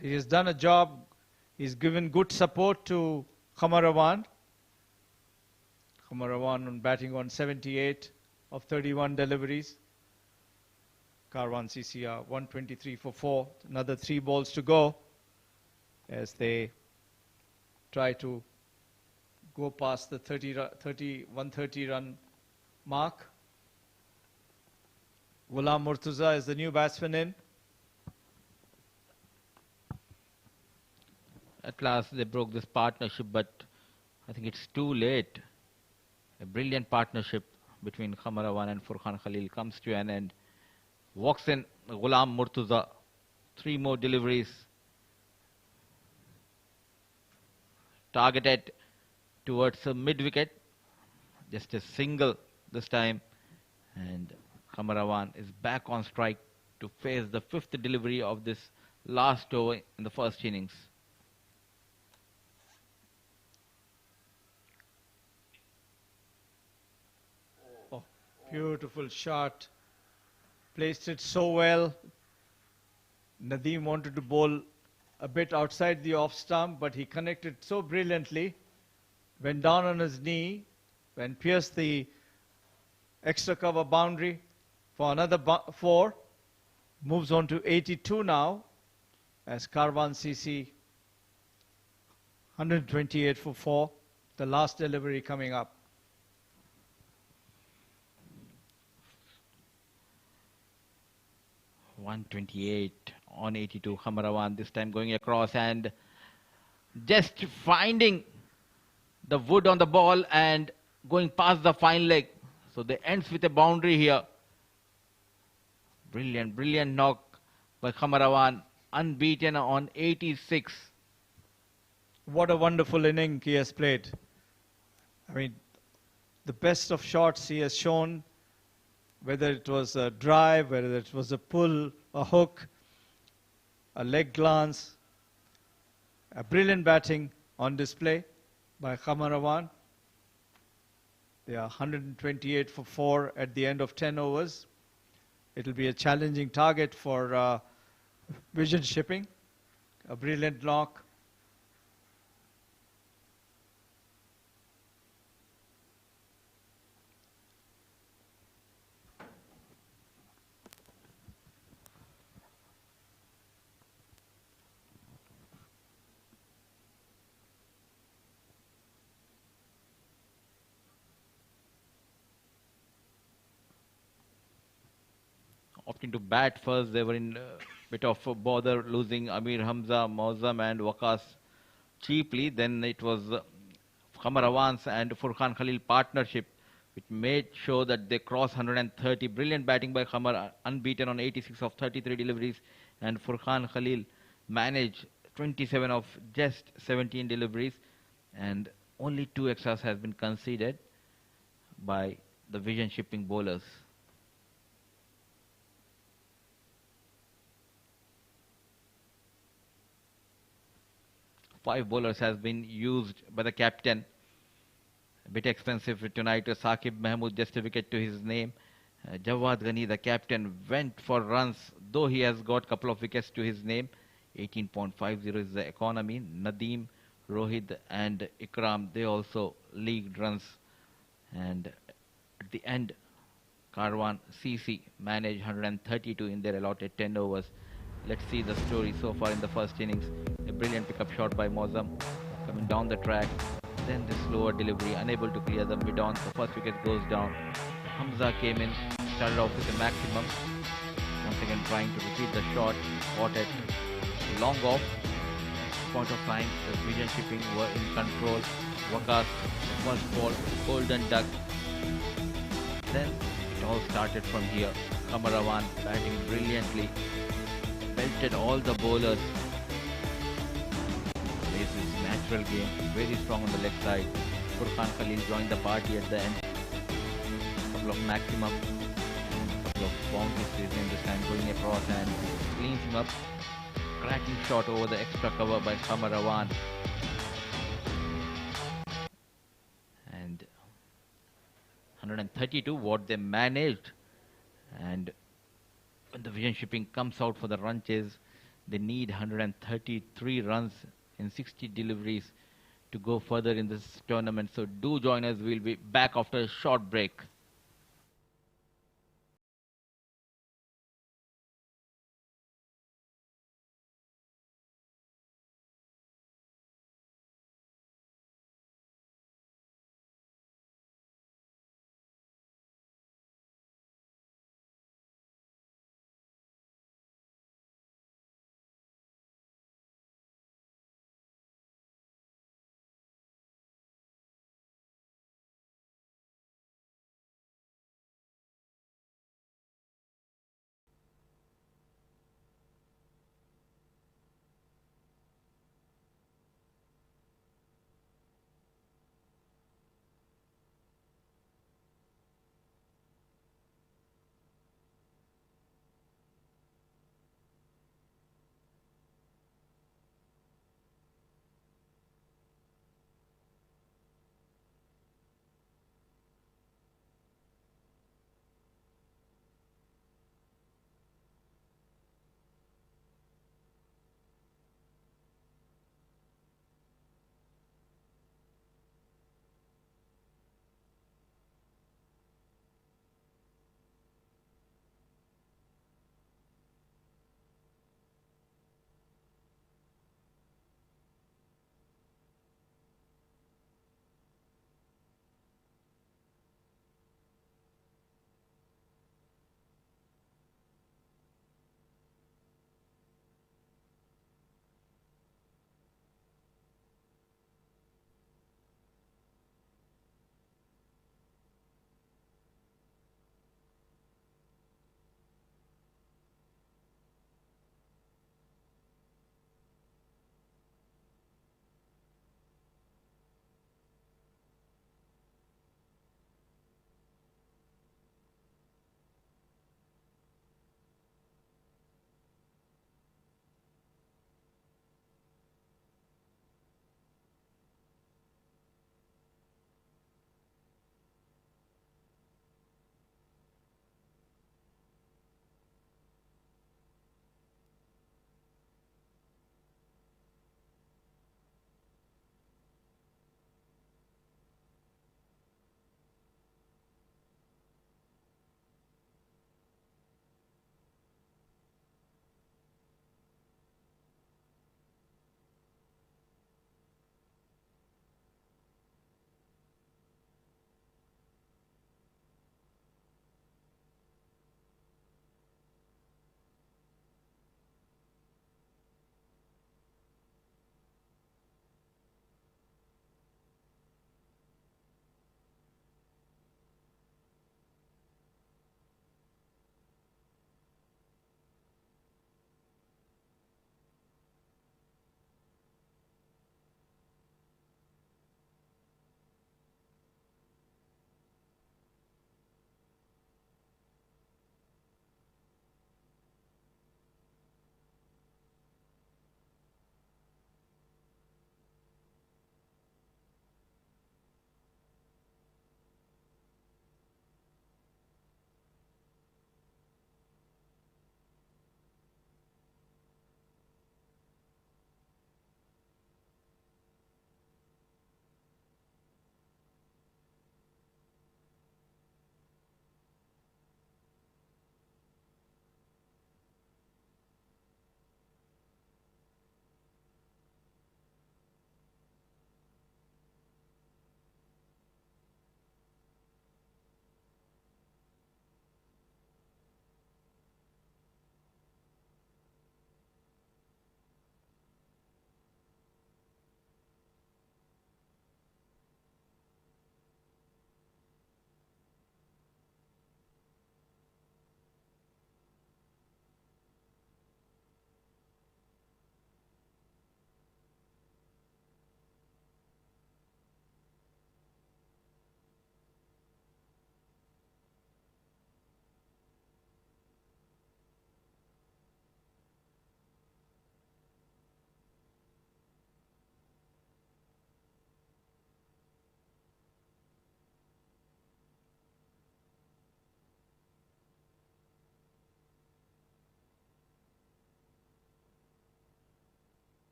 he has done a job. He's given good support to Khamarawan. Khamarawan on batting on 78 of 31 deliveries. Karwan CCR 123 for 4. Another 3 balls to go as they try to go past the 130 run mark. Ghulam Murtuza is the new batsman in. At last they broke this partnership, but I think it's too late. A brilliant partnership between Khamarawan and Furqan Khalil comes to an end. Walks in Ghulam Murtuza. 3 more deliveries. Targeted towards a mid-wicket. Just a single this time. And Khamarawan is back on strike to face the 5th delivery of this last over in the first innings. Oh, beautiful shot. Placed it so well. Nadeem wanted to bowl a bit outside the off stump, but he connected so brilliantly. Went down on his knee and pierced the extra cover boundary for another 4. Moves on to 82 now as Karwan CC 128 for 4. The last delivery coming up. .128 on 82. Khamarawan this time going across and just finding the wood on the ball and going past the fine leg. So they ends with a boundary here. Brilliant, brilliant knock by Khamarawan. Unbeaten on 86. What a wonderful inning he has played. I mean, the best of shots he has shown, whether it was a drive, whether it was a pull, a hook, a leg glance, a brilliant batting on display by Khamarawan. They are 128 for 4 at the end of 10 overs. It will be a challenging target for Vision Shipping. A brilliant knock. Opting to bat first. They were in a bit of a bother, losing Amir Hamza, Mauzam and Waqas cheaply. Then it was Qamar Awans and Furqan Khalil partnership, which made sure that they crossed 130. Brilliant batting by Qamar, unbeaten on 86 of 33 deliveries, and Furqan Khalil managed 27 of just 17 deliveries, and only 2 extras has been conceded by the Vision Shipping bowlers. Five bowlers has been used by the captain. A bit expensive tonight. Saqib Mahmood, just a wicket to his name. Jawad Ghani, the captain, went for runs, though he has got a couple of wickets to his name. 18.50 is the economy. Nadeem, Rohit and Ikram, they also leagued runs. And at the end, Karwan CC managed 132 in their allotted 10 overs. Let's see the story so far in the first innings. A brilliant pickup shot by Mauzam coming down the track. Then the slower delivery, unable to clear the mid-on. The first wicket goes down. Hamza came in, started off with a maximum. Once again trying to repeat the shot. Caught it long off. Point of time, the Vision Shipping were in control. Waqas, first ball, golden duck. Then it all started from here. Qamar Awan batting brilliantly. Belted all the bowlers. This is natural game, very strong on the leg side. Furqan Khalil joined the party at the end. Couple of maximum, couple of bounties in this time, going across and cleans him up. Cracking shot over the extra cover by Qamar Awan. And 132, what they managed. And when the Vision Shipping comes out for the run chase, they need 133 runs in 60 deliveries to go further in this tournament. So do join us. We'll be back after a short break.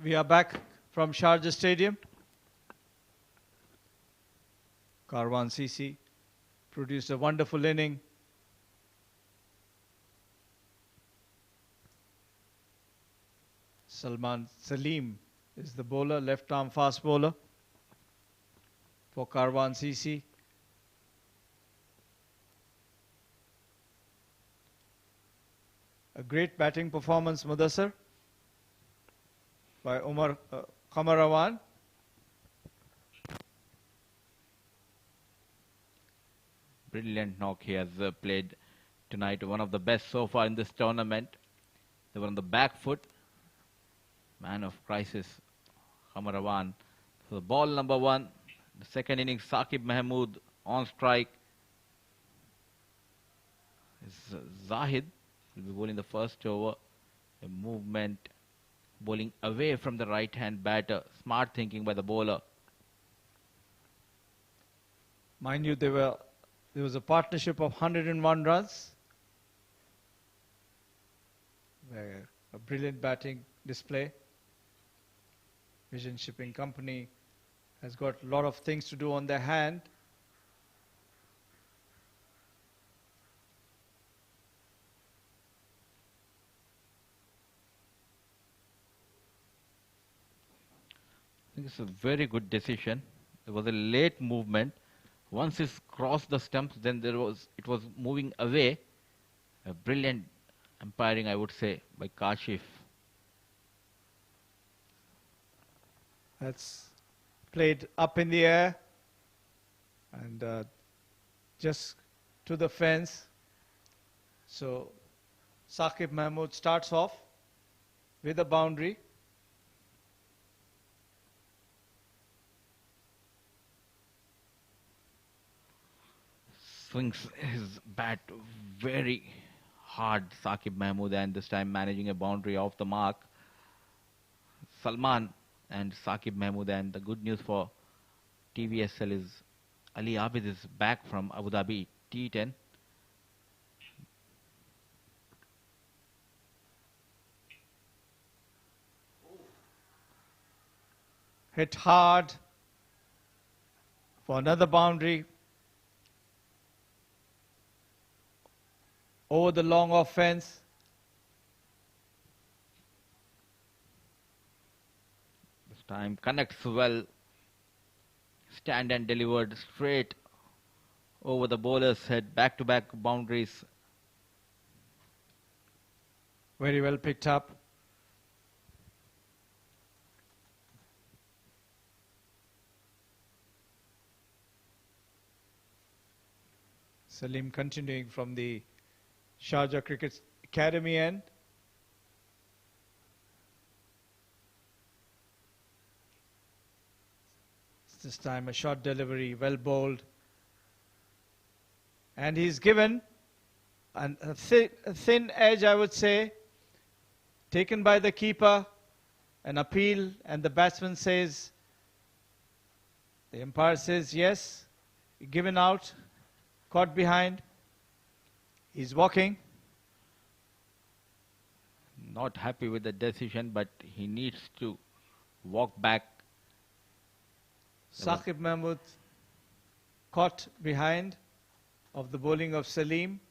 We are back from Sharjah Stadium. Karwan CC produced a wonderful inning. Salim is the bowler, left arm fast bowler for Karwan CC. A great batting performance, Mudassar, by Karwan. Brilliant knock he has played tonight. One of the best so far in this tournament. They were on the back foot. Man of crisis, Kamarawan. So ball number 1. The second innings, Saqib Mahmood on strike. Zahid will be bowling the first over. A movement, bowling away from the right-hand batter. Smart thinking by the bowler. Mind you, there was a partnership of 101 runs. Where a brilliant batting display. Vision Shipping Company has got a lot of things to do on their hand. I think it's a very good decision. There was a late movement. Once it crossed the stumps, then it was moving away. A brilliant umpiring, I would say, by Kashif. That's played up in the air and just to the fence. So Saqib Mahmood starts off with a boundary. Swings his bat very hard, Saqib Mahmood, and this time managing a boundary off the mark. Salman and Saqib Mahmood, and the good news for TVSL is Ali Abid is back from Abu Dhabi T10. Hit hard for another boundary. Over the long off fence. This time connects well. Stand and delivered straight over the bowler's head. Back-to-back boundaries. Very well picked up. Salim continuing from the Sharjah Cricket Academy end. This time a short delivery, well bowled. And he's given a thin edge, I would say, taken by the keeper, an appeal, and the batsman says, the umpire says yes, given out, caught behind. He's walking. Not happy with the decision, but he needs to walk back. Saqib Mahmood caught behind of the bowling of Salim.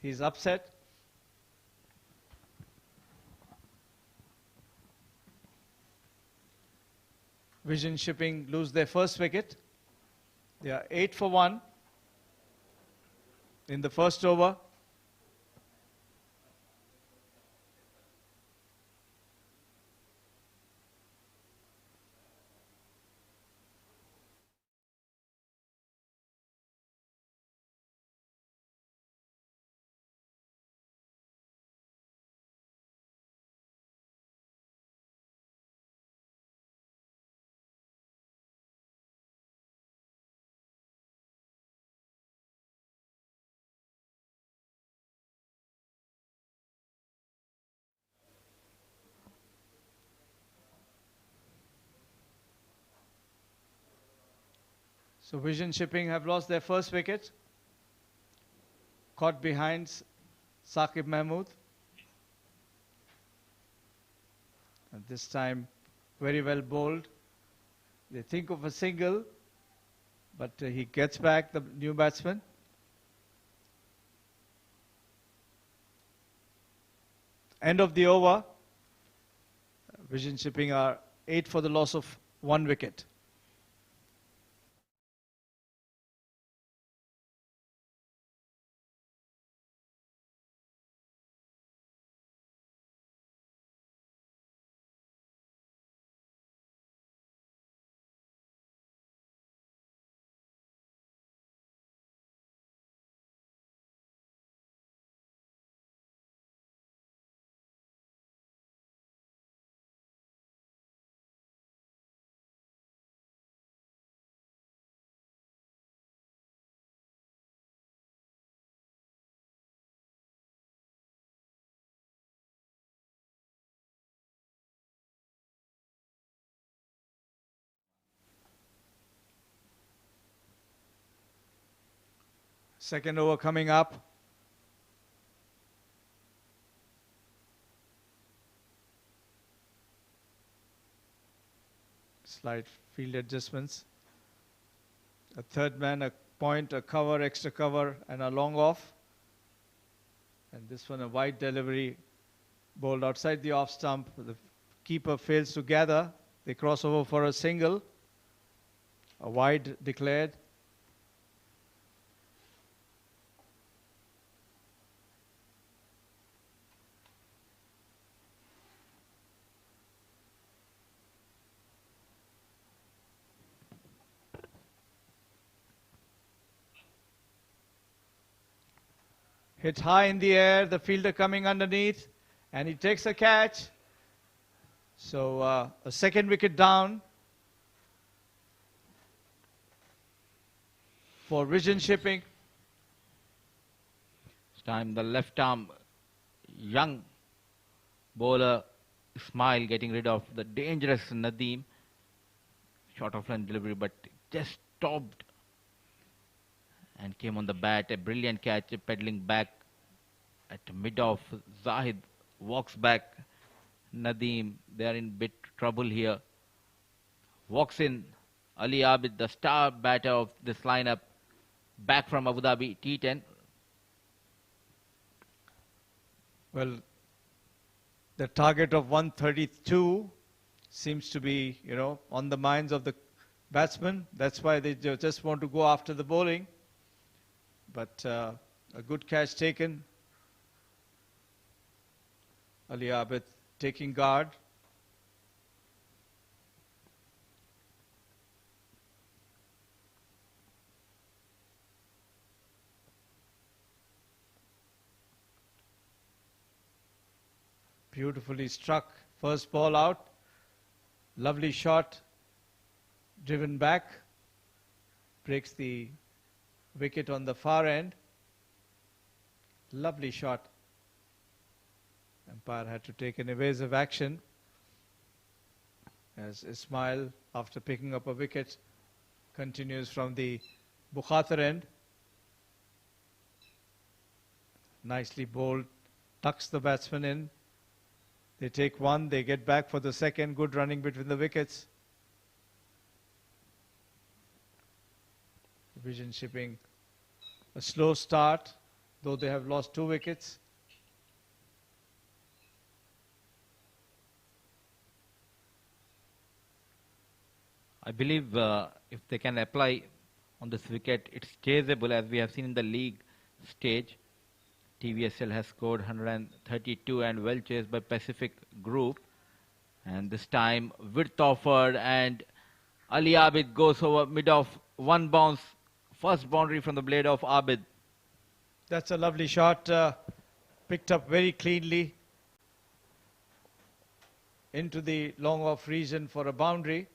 He's upset. Vision Shipping lose their first wicket. They are 8 for 1 in the first over. So Vision Shipping have lost their first wicket. Caught behind Saqib Mahmood. And this time very well bowled. They think of a single, but he gets back the new batsman. End of the over. Vision Shipping are 8 for the loss of 1 wicket. Second over coming up. Slight field adjustments. A third man, a point, a cover, extra cover, and a long off. And this one, a wide delivery, bowled outside the off stump. The keeper fails to gather. They cross over for a single. A wide declared. Hit high in the air, the fielder coming underneath, and he takes a catch. So a second wicket down for Vision Shipping. This time the left arm young bowler Ismail getting rid of the dangerous Nadeem. Short of line delivery, but just stopped and came on the bat. A brilliant catch, peddling back at mid-off. Zahid walks back. Nadeem, they are in bit trouble here. Walks in. Ali Abid, the star batter of this lineup, back from Abu Dhabi T10. Well, the target of 132 seems to be, on the minds of the batsmen. That's why they just want to go after the bowling. But a good catch taken. Ali Abid taking guard. Beautifully struck. First ball out. Lovely shot. Driven back. Breaks the wicket on the far end. Lovely shot. Umpire had to take an evasive action as Ismail, after picking up a wicket, continues from the Quater end. Nicely bowled, tucks the batsman in. They take one, they get back for the second. Good running between the wickets. Vision Shipping a slow start, though they have lost 2 wickets. I believe if they can apply on this wicket, it's chaseable, as we have seen in the league stage. TVSL has scored 132 and well chased by Pacific Group. And this time, width offered, and Ali Abid goes over mid-off, one bounce, first boundary from the blade of Abid. That's a lovely shot, picked up very cleanly into the long off region for a boundary.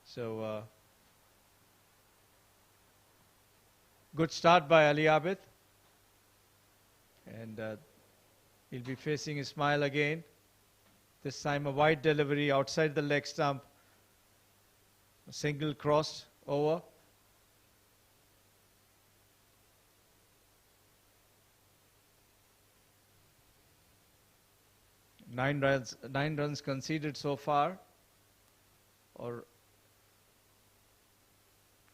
So, good start by Ali Abid. And he'll be facing Ismail again. This time a wide delivery outside the leg stump. A single crossed over. Nine runs conceded so far, or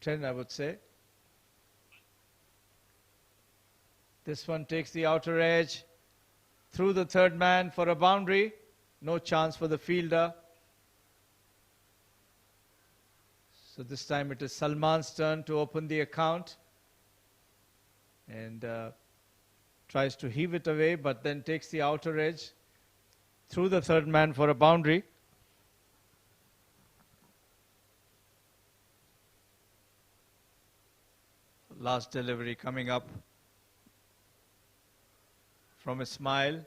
10, I would say. This one takes the outer edge through the third man for a boundary. No chance for the fielder. So this time it is Salman's turn to open the account, and tries to heave it away, but then takes the outer edge through the third man for a boundary. Last delivery coming up from Ismail.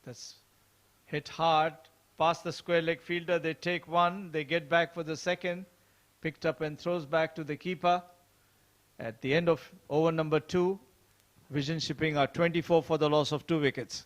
That's hit hard past the square leg fielder. They take one, they get back for the second, picked up and throws back to the keeper. At the end of over number 2, Vision Shipping are 24 for the loss of 2 wickets.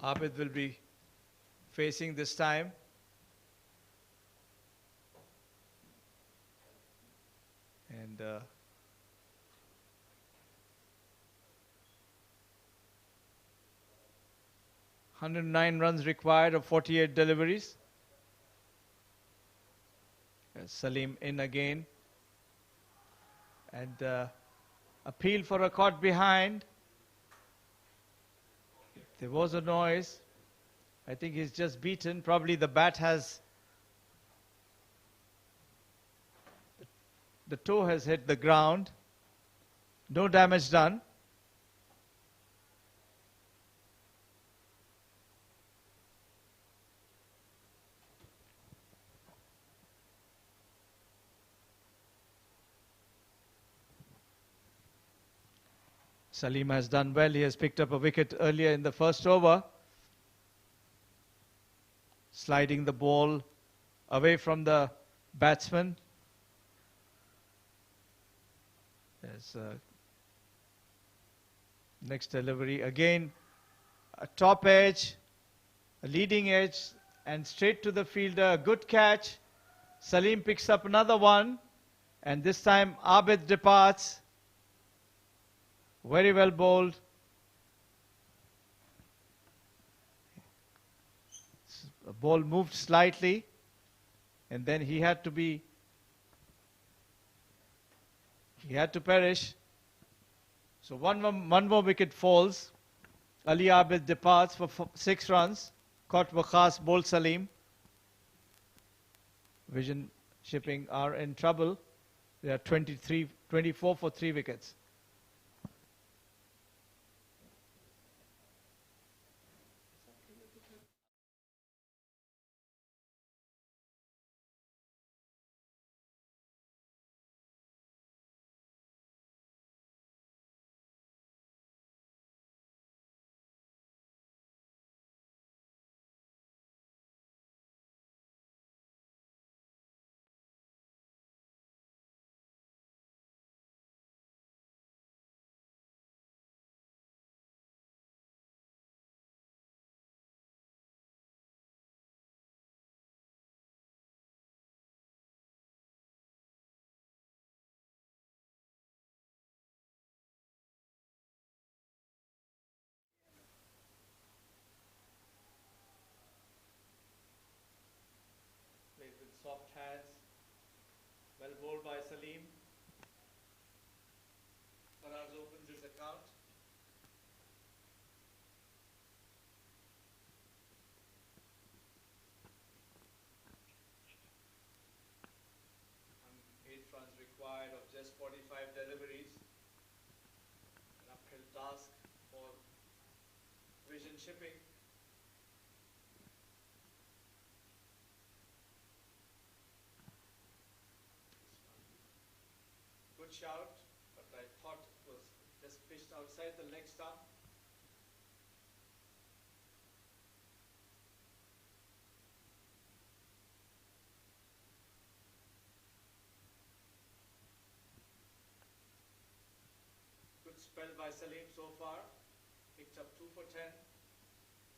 Abid will be facing this time. And 109 runs required of 48 deliveries. Salim in again. And appeal for a caught behind. There was a noise. I think he's just beaten. Probably the bat has... The toe has hit the ground. No damage done. Salim has done well. He has picked up a wicket earlier in the first over. Sliding the ball away from the batsman. There's next delivery. Again, a top edge, a leading edge, and straight to the fielder. A good catch. Salim picks up another one. And this time Abid departs. Very well bowled. The ball moved slightly, and then he had to perish. So one more wicket falls. Ali Abid departs for 6 runs. Caught Waqas, bowled Salim. Vision Shipping are in trouble. They are 24 for 3 wickets. Soft hands. Well bowled by Salim. Faraz opens his account. And 8 runs required of just 45 deliveries. Enough vision shipping. Good shout, but I thought it was just pitched outside the leg stump. Good spell by Salim so far. Picked up 2 for 10.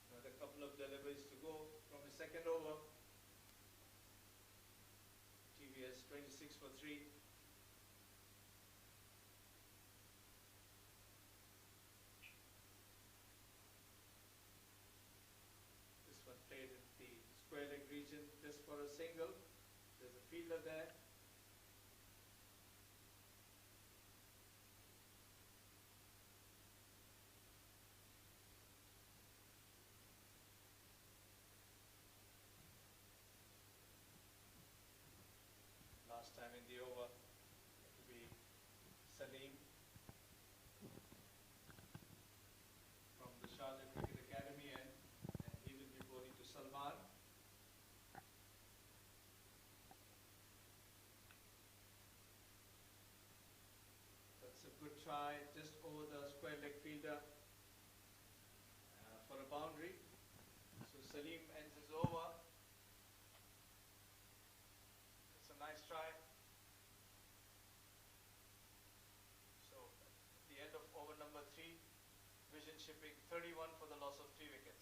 Another couple of deliveries to go from his second over. TVS 26 for 3. This one played in the square leg region just for a single. There's a fielder there. Last time in the over, it will be Salim from the Sharjah Cricket Academy end, and he will be bowling to Salman. That's a good try, just over the square leg fielder for a boundary. So Salim ends his over. It's a nice try. So at the end of over number 3, vision shipping 31 for the loss of 3 wickets.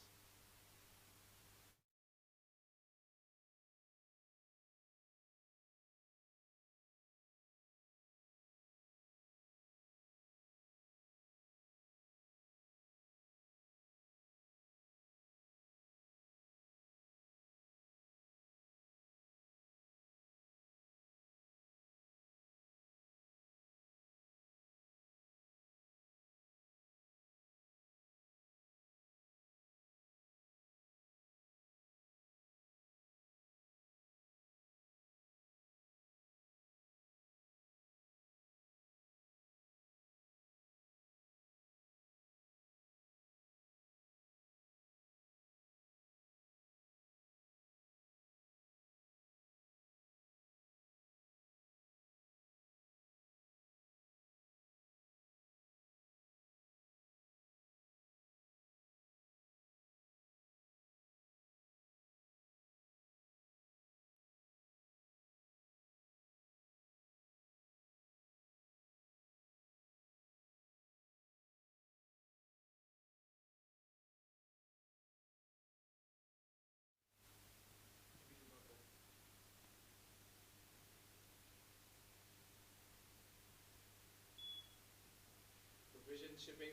Vision shipping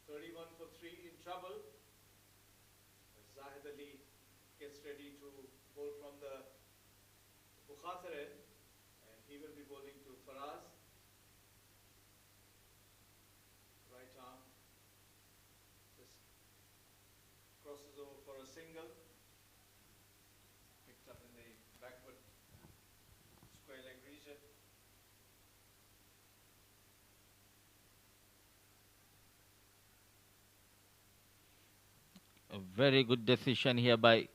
31 for 3 in trouble. Zahid Ali gets ready to bowl from the Quater end, and he will be bowling to Faraz. Right arm just crosses over for a single. Picked up in the backward square leg region. A very good decision here by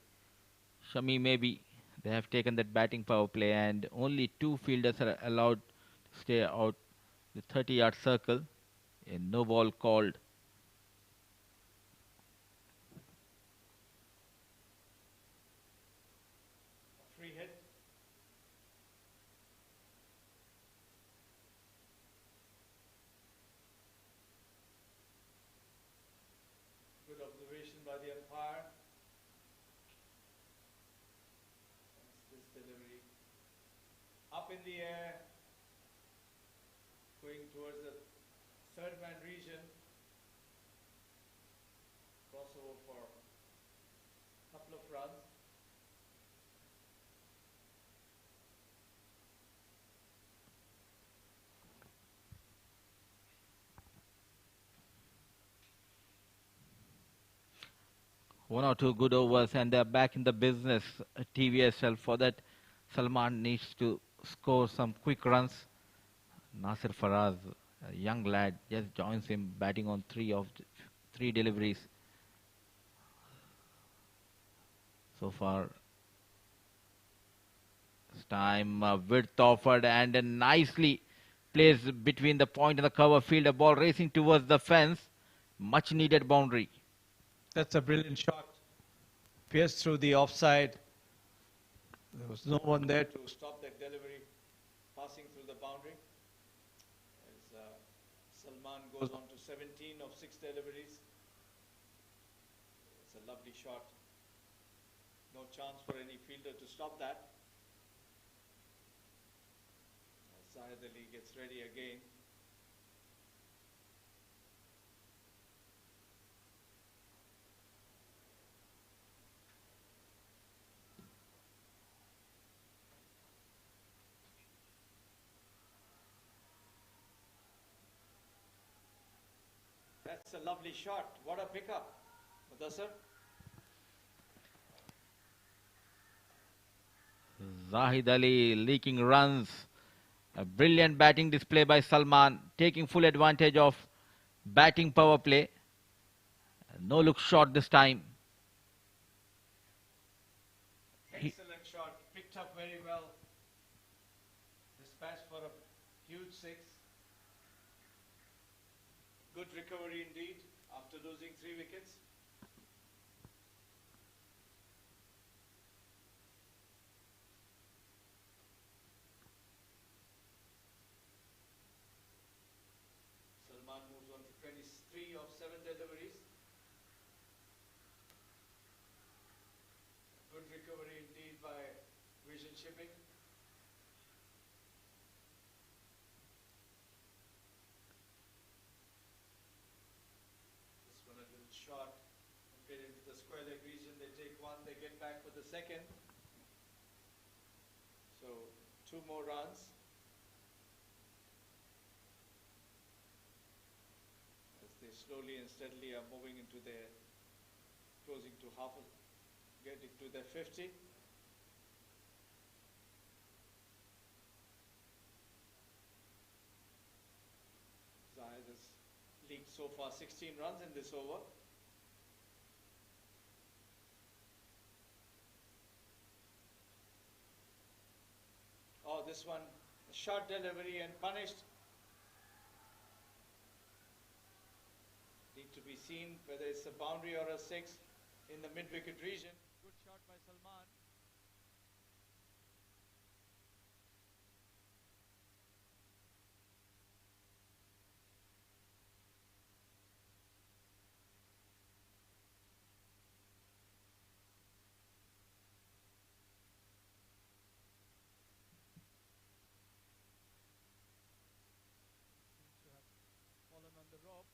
Shami. Maybe they have taken that batting power play, and only 2 fielders are allowed to stay out the 30-yard circle. A no ball called. Free hit. Good observation by the umpire. That's this delivery. Up in the air, going towards the third man region. Crossover for a couple of runs. One or two good overs, and they're back in the business. TVSL. For that, Salman needs to score some quick runs. Nasir Faraz, a young lad, just joins him, batting on 3 deliveries. So far, this time width offered and nicely placed between the point and the cover field. A ball racing towards the fence. Much needed boundary. That's a brilliant shot. Pierced through the offside. There was no one there to stop that delivery passing through the boundary. As Salman goes on to 17 of 6 deliveries. It's a lovely shot. No chance for any fielder to stop that. As Zahid Ali gets ready again. That's a lovely shot. What a pickup, Mudassar. Zahid Ali leaking runs. A brilliant batting display by Salman, taking full advantage of batting power play. No look shot this time. Excellent shot. Picked up very well. Dispatched for a huge 6. Good recovery indeed after losing 3 wickets. Salman moves on to 23 of 7 deliveries. Good recovery indeed by Vision Shipping. This one a little short. Get into the square leg region. They take one. They get back for the second. So 2 more runs. As they slowly and steadily are moving into their, closing to half, getting to their 50. Zahid has leaked so far 16 runs in this over. Oh, this one, a short delivery and punished. Need to be seen whether it's a boundary or a 6 in the mid-wicket region. Good shot by Salman. Seems to have fallen on the rope.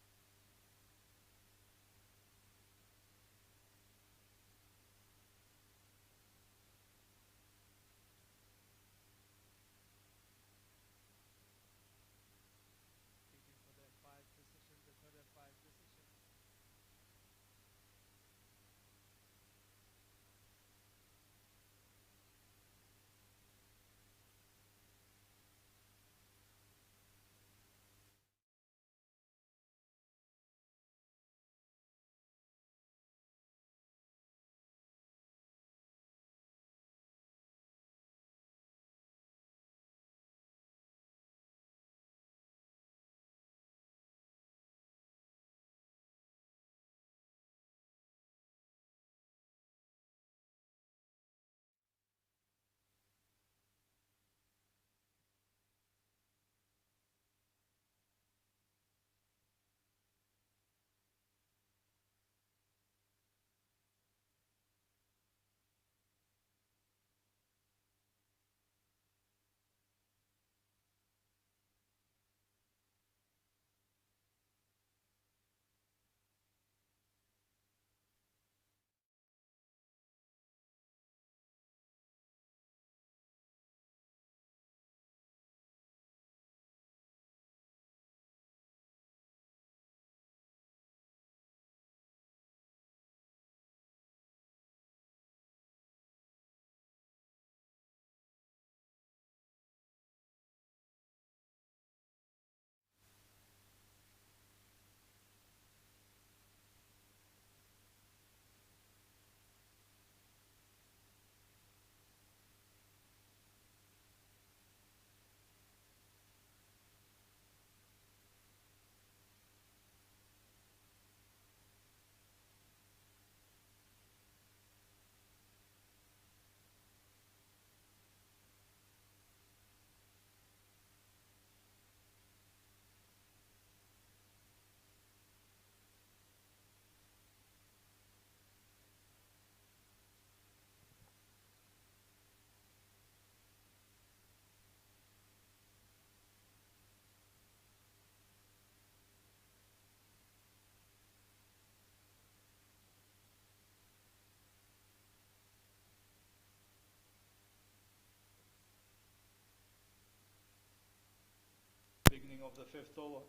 of the 5th over.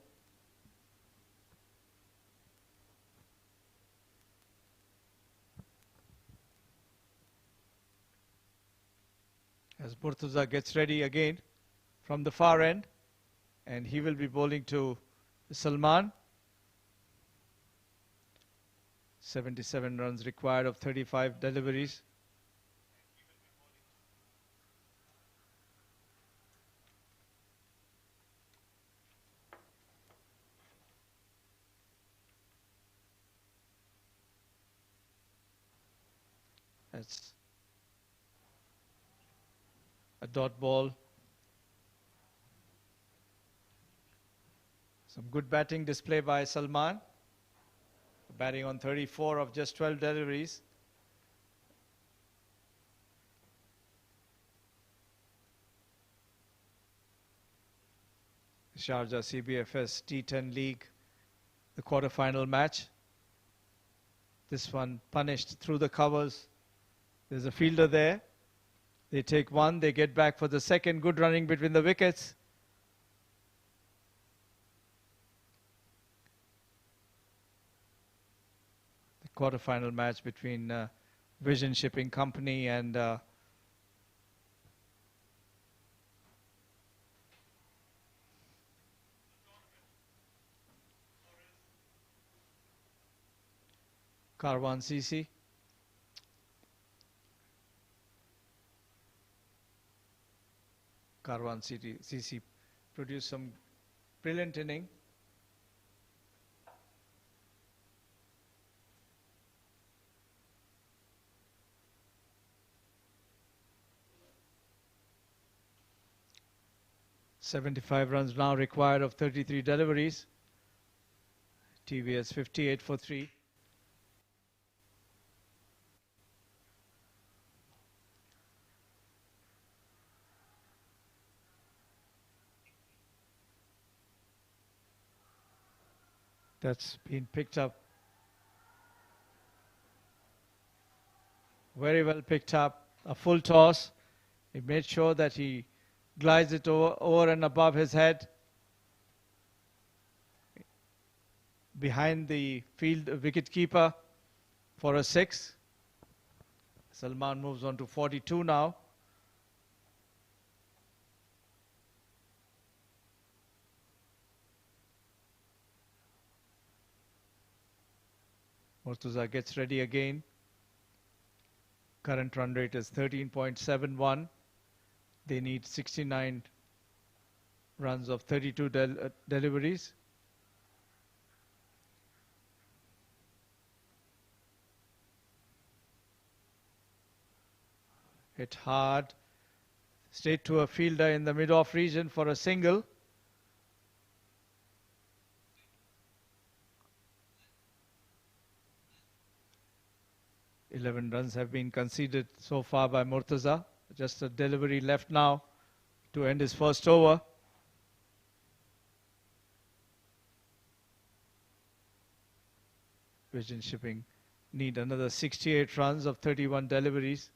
As Murtaza gets ready again from the far end, and he will be bowling to Salman. 77 runs required of 35 deliveries. That's a dot ball. Some good batting display by Salman. Batting on 34 of just 12 deliveries. Sharjah CBFS T10 League, the quarter-final match. This one punished through the covers. There's a fielder there. They take one, they get back for the second. Good running between the wickets. The quarter-final match between Vision Shipping Company and Karwan CC. Karwan CC produced some brilliant inning. .75 runs now required of 33 deliveries. TVS 58 for 3. That's been picked up. Very well picked up. A full toss. He made sure that he glides it over and above his head. Behind the field wicket-keeper for a 6. Salman moves on to 42 now. Murtaza gets ready again. Current run rate is 13.71. They need 69 runs of 32 deliveries. Hit hard. Straight to a fielder in the mid-off region for a single. Eleven runs have been conceded so far by Murtaza. Just a delivery left now to end his first over. Vision Shipping need another 68 runs of 31 deliveries.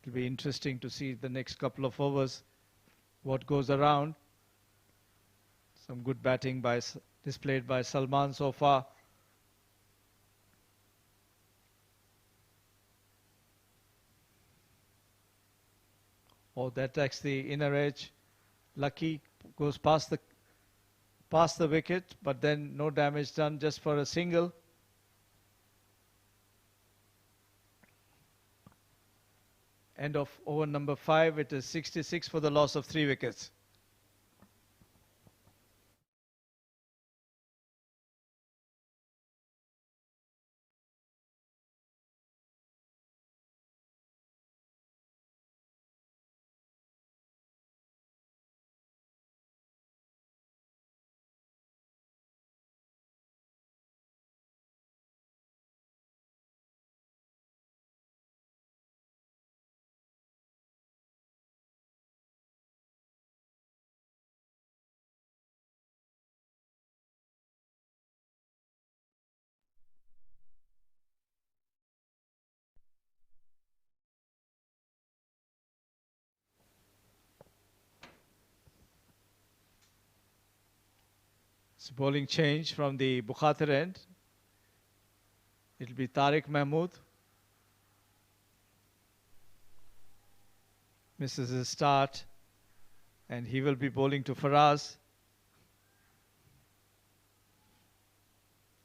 It'll be interesting to see the next couple of overs what goes around. Some good batting displayed by Salman so far. Oh, that attacks the inner edge. Lucky goes past the wicket, but then no damage done, just for a single. End of over number 5. It is 66 for the loss of 3 wickets. It's bowling change from the Quater end. It'll be Tariq Mahmood. Misses his start, and he will be bowling to Faraz.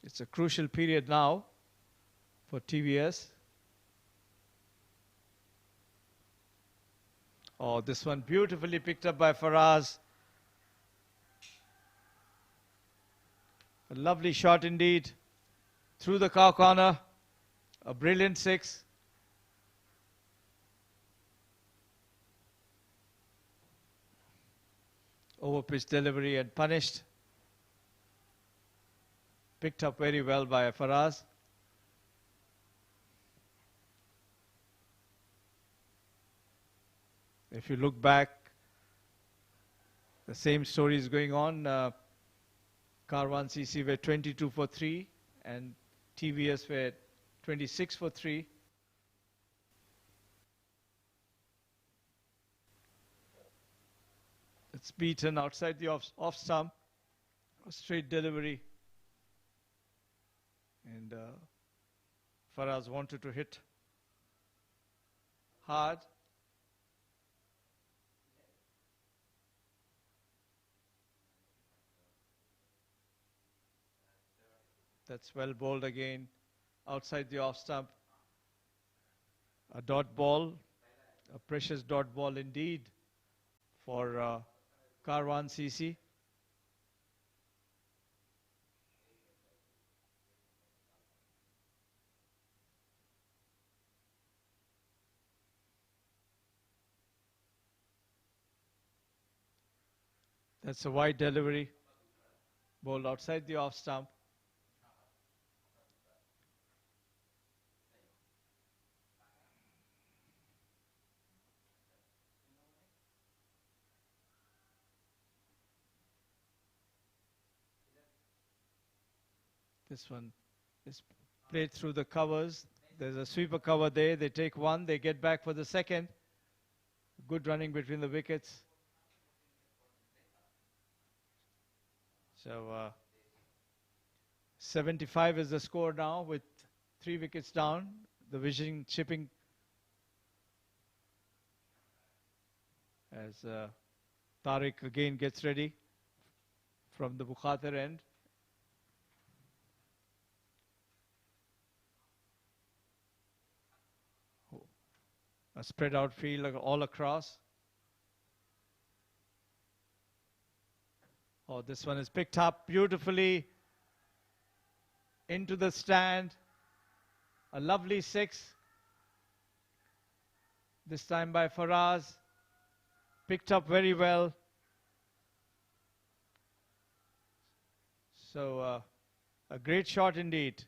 It's a crucial period now for TVS. Oh, this one beautifully picked up by Faraz. A lovely shot indeed. Through the cow corner. A brilliant six. Over-pitch delivery and punished. Picked up very well by Faraz. If you look back, the same story is going on. Karwan CC were 22 for 3 and TVS were 26 for 3. It's beaten outside the off stump. A straight delivery. And Faraz wanted to hit hard. That's well bowled again. Outside the off stump. A dot ball. A precious dot ball indeed for Karwan CC. That's a wide delivery. Bowled outside the off stump. This one is played through the covers. There's a sweeper cover there. They take one. They get back for the second. Good running between the wickets. So 75 is the score now with 3 wickets down. The vision chipping as Tariq again gets ready from the Quater end. A spread out field all across. Oh, this one is picked up beautifully into the stand. A lovely six. This time by Faraz. Picked up very well. So a great shot indeed.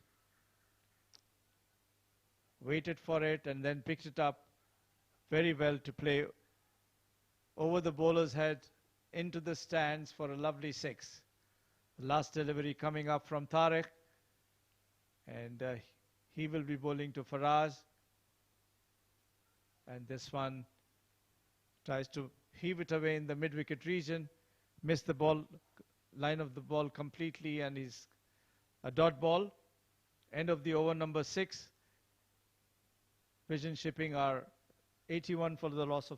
Waited for it and then picked it up very well to play over the bowler's head into the stands for a lovely six. The last delivery coming up from Tariq, and he will be bowling to Faraz, and this one tries to heave it away in the mid-wicket region, missed the ball, line of the ball completely, and he's a dot ball. End of the over number 6. Vision shipping are 81 for the loss of.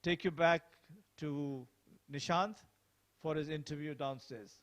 Take you back to Nishant for his interview downstairs.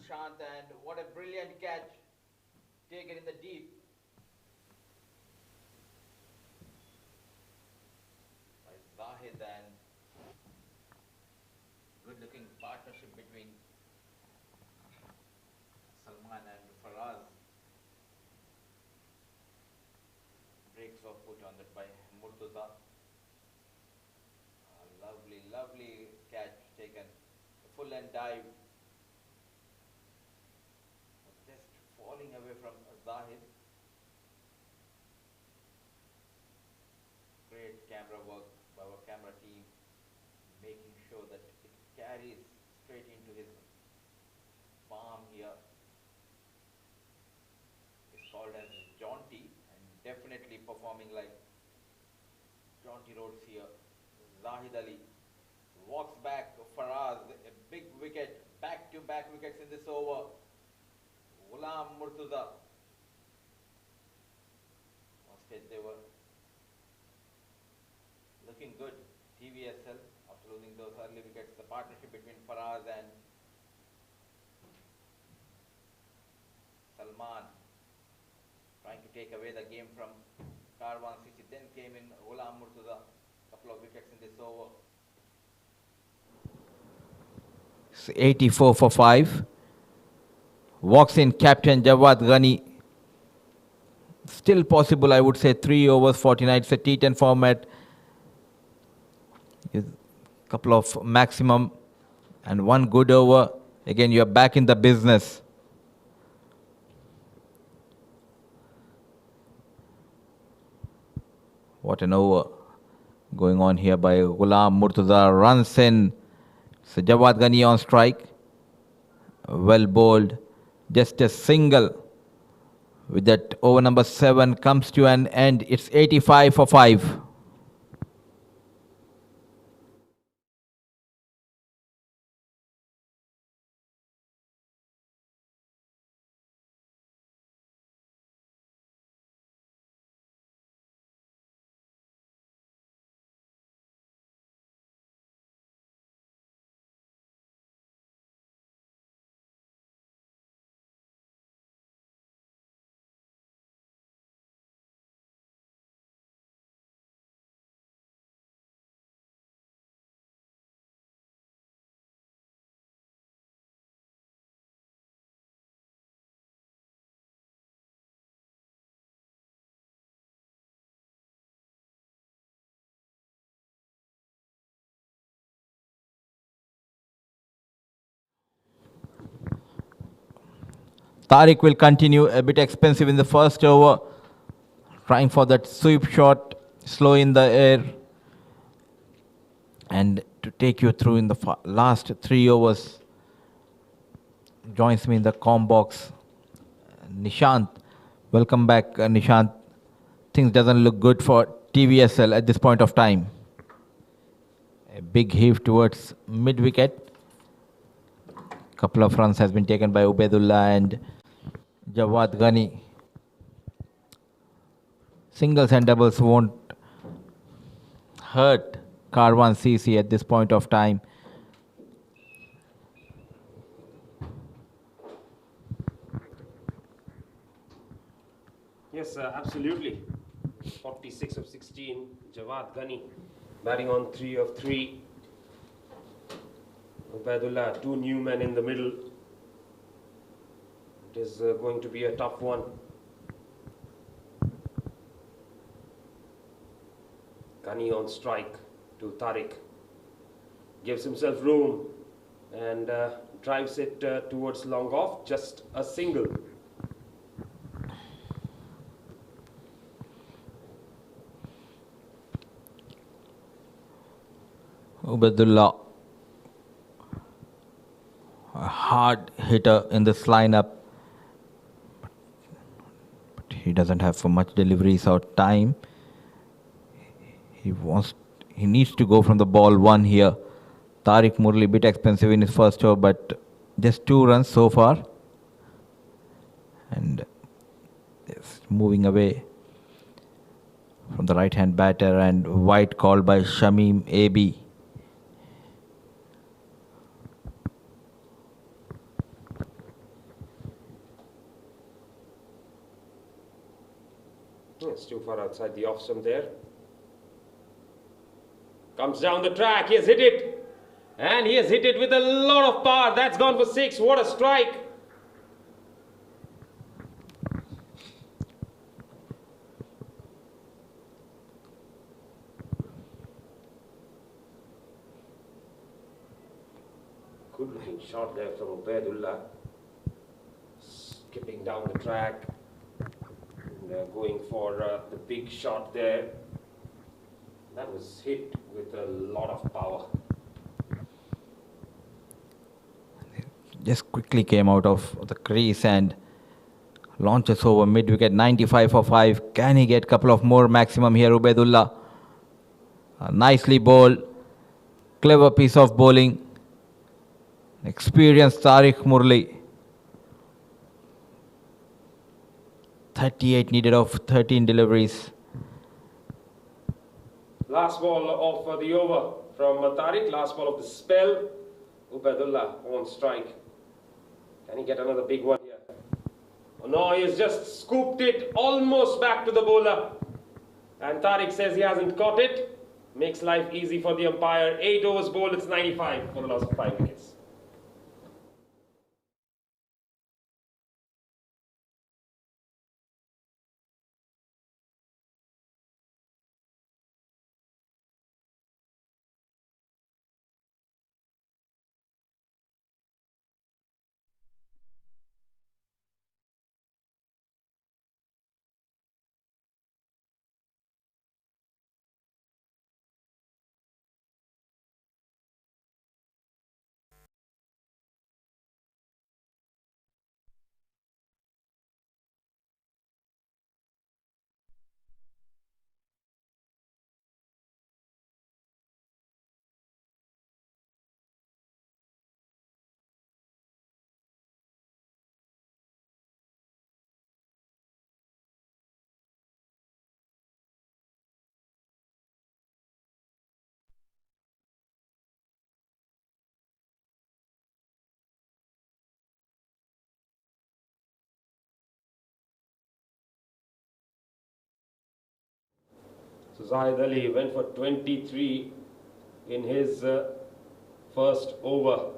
Nishant, and what a brilliant catch taken in the deep by Zahid, and good looking partnership between Salman and Faraz. Breaks were put on that by Murtuza. Lovely, lovely catch taken. Full and dive. Just falling away from Zahid. Great camera work by our camera team, making sure that it carries straight into his palm here. It's called as jaunty, and definitely performing like jaunty roads here. Zahid Ali walks back. Faraz, a big wicket, back-to-back wickets in this over. Ghulam Murtuza. On stage they were looking good. TVSL, after losing those early wickets, the partnership between Faraz and Salman, trying to take away the game from Karwan CC. Then came in Ghulam Murtuza, couple of wickets in this over. It's 84 for 5. Walks in captain Jawad Ghani. Still possible, I would say, 3 overs 49. It's a T10 format. A couple of maximum and 1 good over. Again, you're back in the business. What an over going on here by Ghulam Murtuza. Runs in. So Jawad Ghani on strike. Well bowled. Just a single. With that, over number 7 comes to an end. It's 85 for 5. Tariq will continue, a bit expensive in the first over, trying for that sweep shot, slow in the air, and to take you through in the last 3 overs. Joins me in the comm box, Nishant. Welcome back, Nishant. Things doesn't look good for TVSL at this point of time. A big heave towards mid-wicket. Couple of runs has been taken by Ubaidullah and Jawad Ghani. Singles and doubles won't hurt Karwan CC at this point of time. Yes, absolutely. 46 of 16. Jawad Ghani batting on 3 of 3. Ubaidullah, 2 new men in the middle. It is going to be a tough one. Ghani on strike to Tariq. Gives himself room and drives it towards long off. Just a single. Ubaidullah, a hard hitter in this lineup, but he doesn't have for much deliveries or time. He needs to go from the ball 1 here. Tariq Murli, a bit expensive in his first over, but just 2 runs so far. And yes, moving away from the right-hand batter, and wide call by Shamim AB. It's too far outside the off stump there. Comes down the track. He has hit it. And he has hit it with a lot of power. That's gone for 6. What a strike. Good looking shot there from Ubaidullah. Skipping down the track. And going for the big shot there. That was hit with a lot of power. Just quickly came out of the crease and launches over mid-wicket, 95 for 5. Can he get a couple of more maximum here, Ubaidullah? Nicely bowled. Clever piece of bowling. Experienced Tariq Murli. 38 needed of 13 deliveries. Last ball of the over from Tariq. Last ball of the spell. Ubaidullah on strike. Can he get another big one here? Oh no, he has just scooped it almost back to the bowler. And Tariq says he hasn't caught it. Makes life easy for the umpire. 8 overs bowled, it's 95 for a loss of 5 wickets. So Zahid Ali went for 23 in his first over.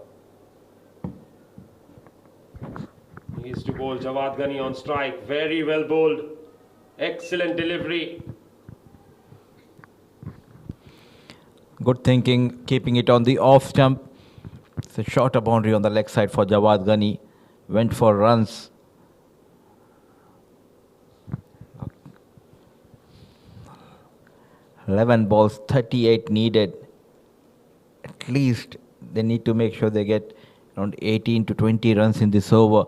He is to bowl Jawad Ghani on strike. Very well bowled. Excellent delivery. Good thinking, keeping it on the off stump. It's a shorter boundary on the leg side for Jawad Ghani. Went for runs. 11 balls, 38 needed. At least they need to make sure they get around 18 to 20 runs in this over.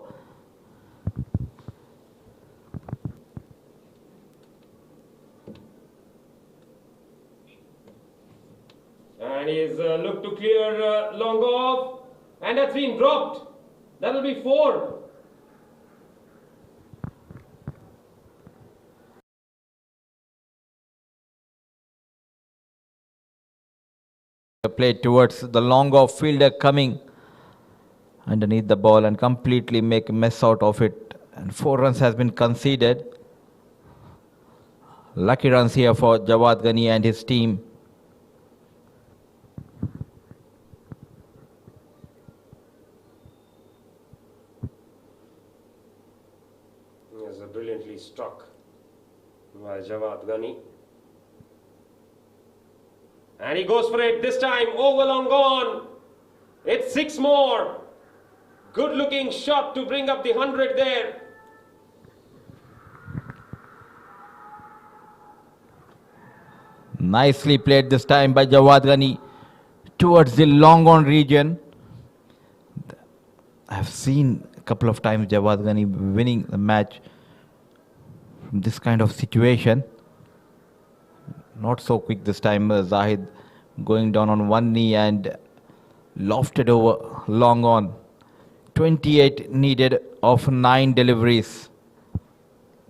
And he's looked to clear long off. And that's been dropped. That'll be 4. Played towards the long off fielder coming underneath the ball and completely make a mess out of it. And 4 runs has been conceded. Lucky runs here for Jawad Ghani and his team. Yes, brilliantly struck by Jawad Ghani. And he goes for it this time, over long gone. It's 6 more. Good looking shot to bring up the 100 there. Nicely played this time by Jawad Ghani towards the long on region. I've seen a couple of times Jawad Ghani winning the match from this kind of situation. Not so quick this time. Zahid going down on one knee and lofted over long on. 28 needed of 9 deliveries.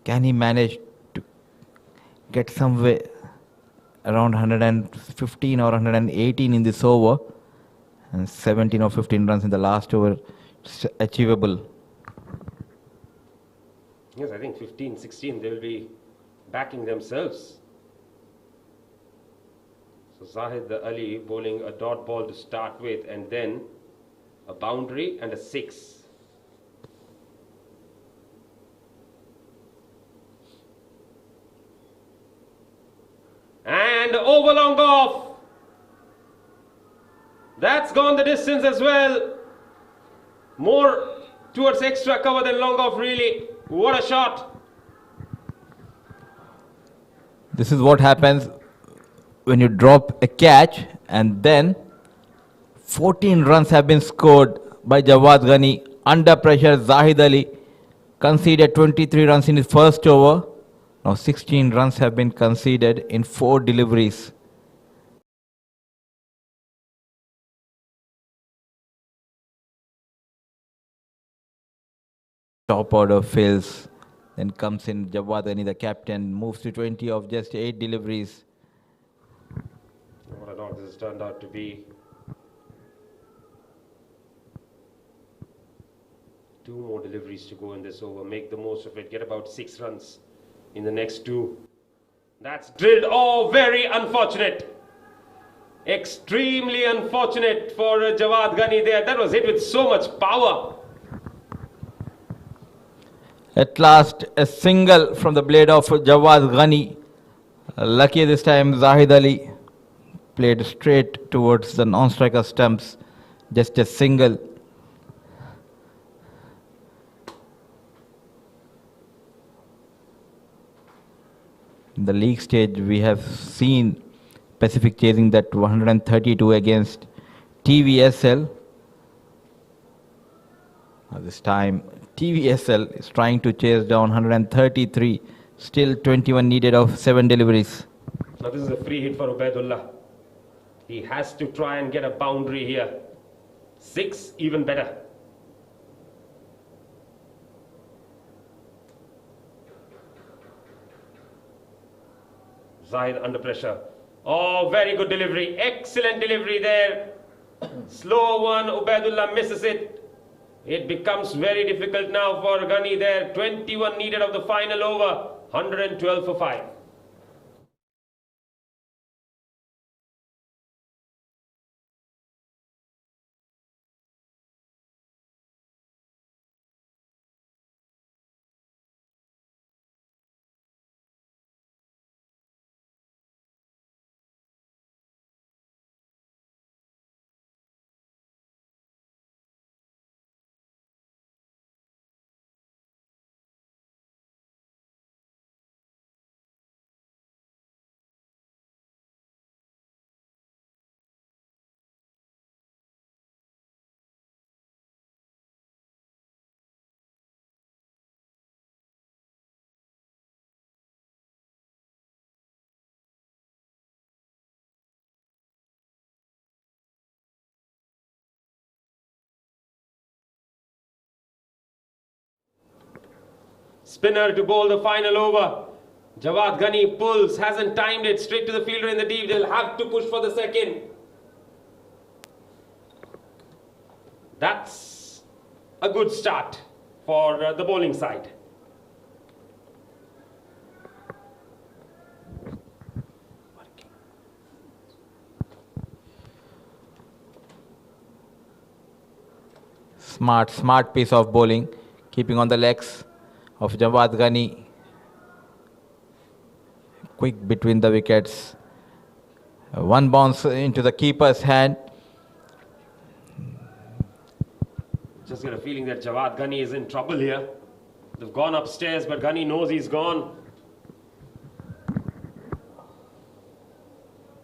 Can he manage to get somewhere around 115 or 118 in this over? And 17 or 15 runs in the last over. It's achievable. Yes, I think 15, 16 they'll be backing themselves. So Zahid Ali bowling a dot ball to start with, and then a boundary and a 6. And over long off. That's gone the distance as well. More towards extra cover than long off, really. What a shot. This is what happens when you drop a catch, and then 14 runs have been scored by Jawad Ghani. Under pressure, Zahid Ali conceded 23 runs in his first over. Now 16 runs have been conceded in 4 deliveries. Top order fails. Then comes in Jawad Ghani, the captain, moves to 20 of just 8 deliveries. What a knock this has turned out to be. 2 more deliveries to go in this over. Make the most of it. Get about 6 runs in the next 2. That's drilled. Oh, very unfortunate. Extremely unfortunate for Jawad Ghani there. That was hit with so much power. At last, a single from the blade of Jawad Ghani. Lucky this time, Zahid Ali played straight towards the non-striker stumps. Just a single. In the league stage, we have seen Pacific chasing that 132 against TVSL. This time, TVSL is trying to chase down 133. Still 21 needed of 7 deliveries. Now this is a free hit for Ubaidullah. He has to try and get a boundary here. 6, even better. Zahid under pressure. Oh, very good delivery. Excellent delivery there. Slow one. Ubaidullah misses it. It becomes very difficult now for Ghani there. 21 needed of the final over. 112 for 5. Spinner to bowl the final over. Jawad Ghani pulls, hasn't timed it, straight to the fielder in the deep. They'll have to push for the second. That's a good start for the bowling side. Smart piece of bowling, keeping on the legs of Jawad Ghani. Quick between the wickets. One bounce into the keeper's hand. Just get a feeling that Jawad Ghani is in trouble here. They've gone upstairs, but Ghani knows he's gone.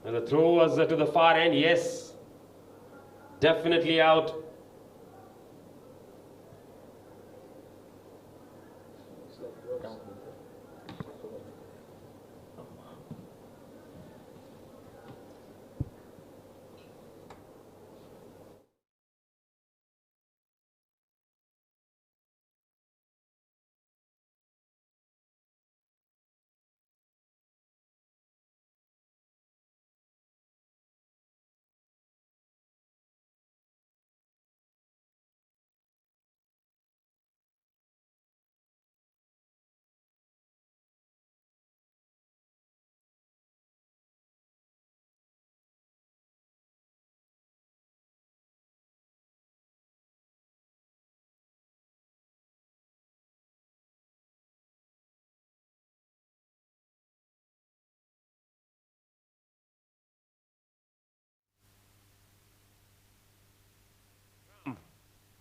And the throw was to the far end. Yes, definitely out.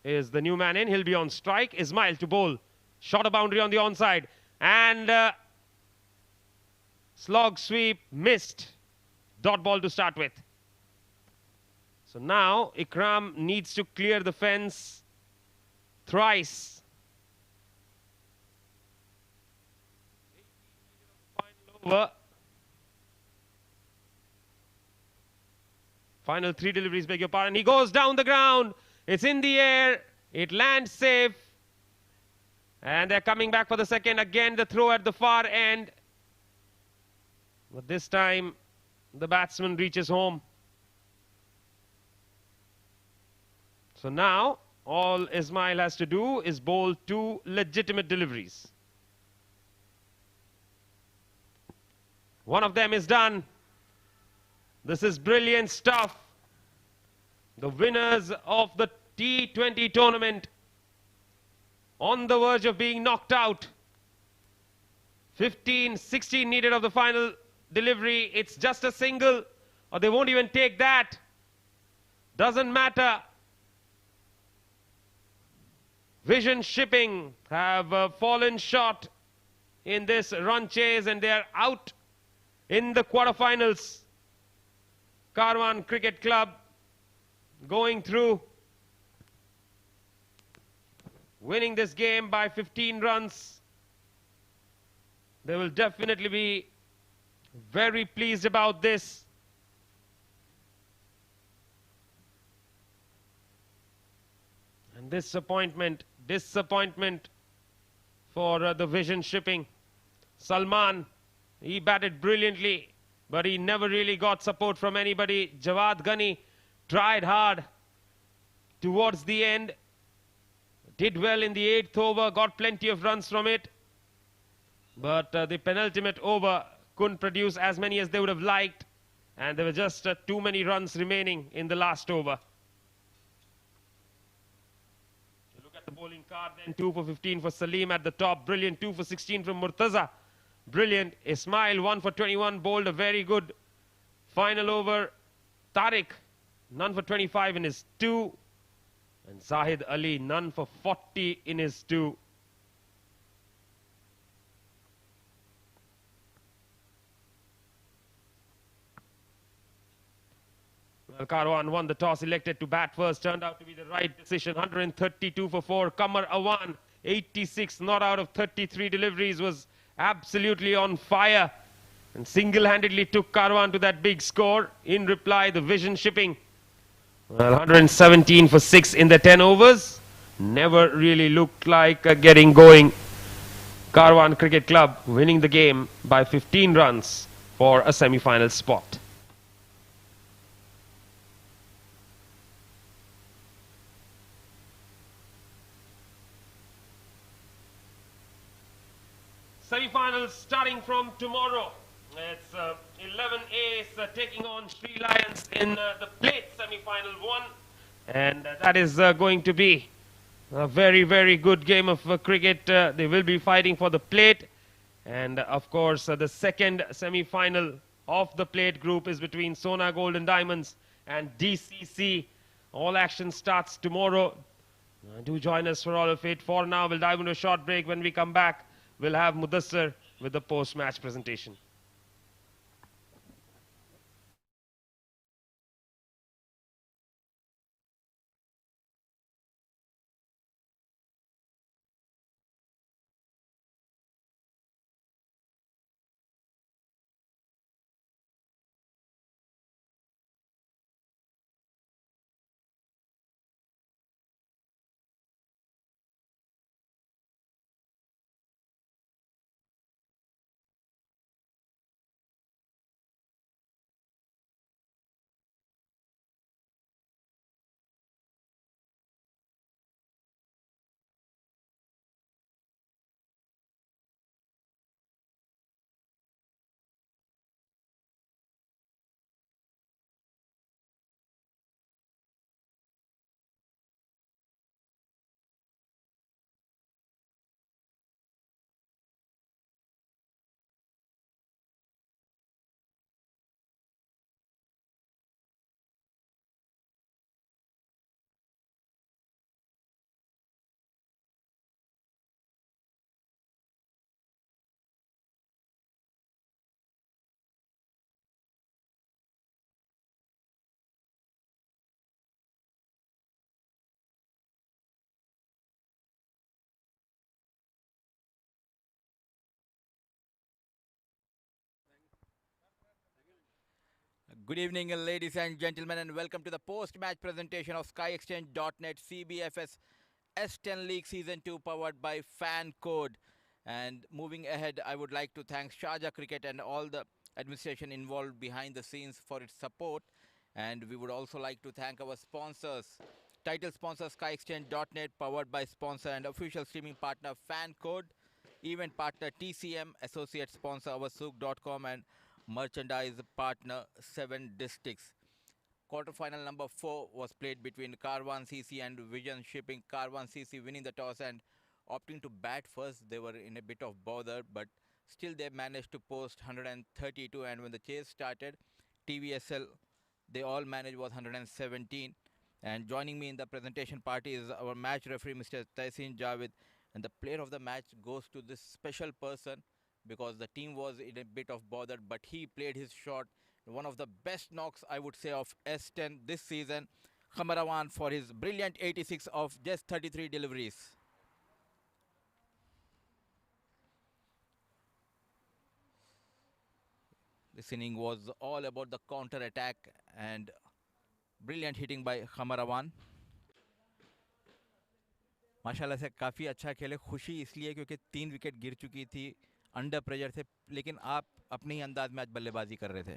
is the new man in. He'll be on strike. Ismail to bowl. Shot a boundary on the onside. And slog sweep missed. Dot ball to start with. So now Ikram needs to clear the fence thrice. Final over. Final 3 deliveries, beg your pardon. He goes down the ground. It's in the air. It lands safe. And they're coming back for the second. Again, the throw at the far end. But this time, the batsman reaches home. So now, all Ismail has to do is bowl 2 legitimate deliveries. One of them is done. This is brilliant stuff. The winners of the T20 tournament on the verge of being knocked out. 15, 16 needed of the final delivery. It's just a single, or they won't even take that. Doesn't matter. Vision Shipping have fallen short in this run chase, and they are out in the quarterfinals. Karwan Cricket Club going through, winning this game by 15 runs. They will definitely be very pleased about this. And disappointment for the Vision Shipping. Salman, he batted brilliantly, but he never really got support from anybody. Jawad Ghani tried hard towards the end, did well in the 8th over, got plenty of runs from it, but the penultimate over couldn't produce as many as they would have liked, and there were just too many runs remaining in the last over. Look at the bowling card then. 2 for 15 for Salim at the top. Brilliant. 2 for 16 from Murtaza. Brilliant. Ismail 1 for 21, bowled a very good final over. Tariq none for 25 in his 2. And Zahid Ali none for 40 in his 2. Well, Karwan won the toss, elected to bat first. Turned out to be the right decision. 132 for 4. Qamar Awan 86, not out of 33 deliveries, was absolutely on fire and single-handedly took Karwan to that big score. In reply, the Vision Shipping, well, 117 for 6 in the 10 overs. Never really looked like getting going. Karwan Cricket Club winning the game by 15 runs for a semi-final spot. Semi-finals starting from tomorrow. It's 11 A's taking on Sri Lions in the plate semi-final 1. And that is going to be a very, very good game of cricket. They will be fighting for the plate. And of course, the second semi-final of the plate group is between Sona Golden Diamonds and DCC. All action starts tomorrow. Do join us for all of it. For now, we'll dive into a short break. When we come back, we'll have Mudassar with the post-match presentation. Good evening, ladies and gentlemen, and welcome to the post-match presentation of SkyExchange.net CBFS S10 League Season 2 powered by Fan Code. And moving ahead, I would like to thank Sharjah Cricket and all the administration involved behind the scenes for its support. And we would also like to thank our sponsors. Title sponsor SkyExchange.net, powered by sponsor and official streaming partner Fan Code. Event partner TCM, associate sponsor Avasuk.com, and merchandise partner 7 Districts. Quarter-final number 4 was played between Karwan CC and Vision Shipping. Karwan CC winning the toss and opting to bat first. They were in a bit of bother, but still they managed to post 132. And when the chase started, TVSL, they all managed was 117. And joining me in the presentation party is our match referee, Mr. Taisin Javed. And the player of the match goes to this special person because the team was in a bit of bother, but he played his shot. One of the best knocks, I would say, of S10 this season, Karwan, for his brilliant 86 of just 33 deliveries. This inning was all about the counter attack and brilliant hitting by Karwan. माशाल्लाह से काफ़ी अच्छा खेले. खुशी इसलिए क्योंकि 3 wicket गिर चुकी थी, अंडर प्रेशर थे, लेकिन आप अपने ही अंदाज में आज बल्लेबाजी कर रहे थे.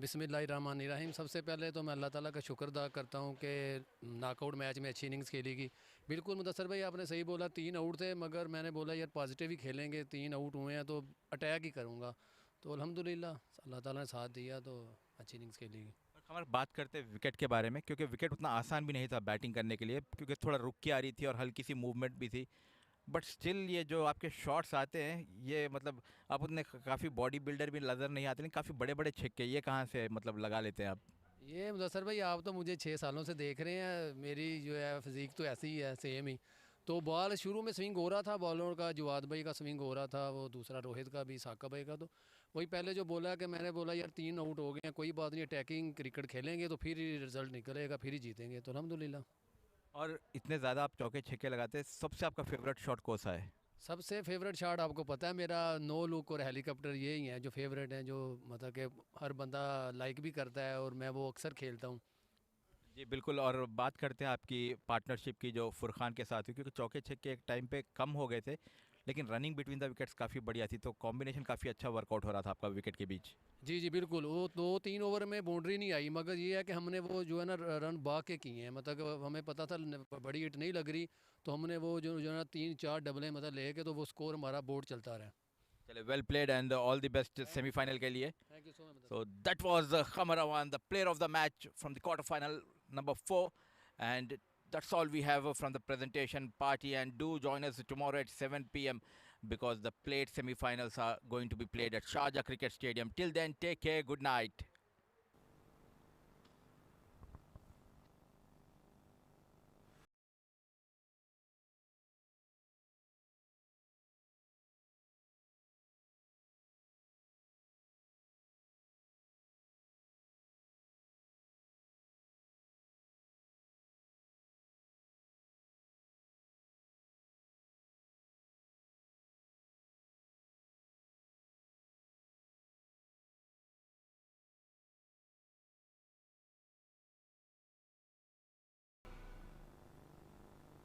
बिस्मिल्लाहिर्रहमानिर्रहीम. सबसे पहले तो मैं अल्लाह ताला का शुक्र अदा करता हूँ कि नॉकआउट मैच में अच्छी इनिंग्स खेलेगी. बिल्कुल मुदस्सर भाई आपने सही बोला, 3 आउट थे, मगर मैंने बोला यार पॉजिटिव ही खेलेंगे, 3 आउट हुए हैं तो अटैक ही करूँगा. तो अल्हम्दुलिल्लाह अल्लाह ताला ने साथ दिया तो अच्छी इनिंग्स खेलेगी. हमारे बात करते हैं विकेट के बारे में, क्योंकि विकेट उतना आसान भी नहीं था बैटिंग करने के लिए, क्योंकि थोड़ा रुक के आ रही थी और हल्की सी मूवमेंट भी थी. बट स्टिल ये जो आपके शॉट्स आते हैं, ये मतलब आप उतने काफ़ी बॉडी बिल्डर भी नज़र नहीं आते, लेकिन काफ़ी बड़े बड़े छक्के ये कहाँ से मतलब लगा लेते हैं आप? ये मुदस्सर भाई आप तो मुझे 6 सालों से देख रहे हैं, मेरी जो है फिज़ीक तो ऐसी ही है, सेम ही. तो बॉल शुरू में स्विंग हो रहा था, बॉलर का जवाद भाई का स्विंग हो रहा था, वो दूसरा रोहित का भी, साका भाई का. तो वही पहले जो बोला कि मैंने बोला यार 3 आउट हो गए हैं, कोई बात नहीं, अटैकिंग क्रिकेट खेलेंगे तो फिर ही रिजल्ट निकलेगा, फिर ही जीतेंगे. तो अल्हम्दुलिल्लाह. और इतने ज़्यादा आप चौके छक्के लगाते हैं, सबसे आपका फेवरेट शॉट कौन सा है? सबसे फेवरेट शॉट आपको पता है मेरा, नो लुक और हेलीकॉप्टर, ये ही हैं जो फेवरेट हैं, जो मतलब कि हर बंदा लाइक भी करता है और मैं वो अक्सर खेलता हूँ. जी बिल्कुल. और बात करते हैं आपकी पार्टनरशिप की जो फुरखान के साथ हुई, क्योंकि चौके छक्के एक टाइम पे कम हो गए थे, लेकिन रनिंग बिटवीन द विकेट्स काफ़ी बढ़िया थी, तो कॉम्बिनेशन काफ़ी अच्छा वर्कआउट हो रहा था आपका विकेट के बीच. जी जी बिल्कुल. वो 2-3 ओवर में बाउंड्री नहीं आई, मगर ये है कि हमने वो जो है ना रन भाग के किए हैं. मतलब हमें पता था बड़ी हिट नहीं लग रही, तो हमने वो जो है ना 3-4 डबलें मतलब ले के, तो वो स्कोर हमारा बोर्ड चलता रहा. चले, well played and all the best semifinal के लिए. Thank you so much. So that was Karwan, the player of the match from the quarterfinal number 4. And that's all we have from the presentation party. And do join us tomorrow at 7 p.m. because the plate semi-finals are going to be played at Sharjah Cricket Stadium. Till then, take care. Good night.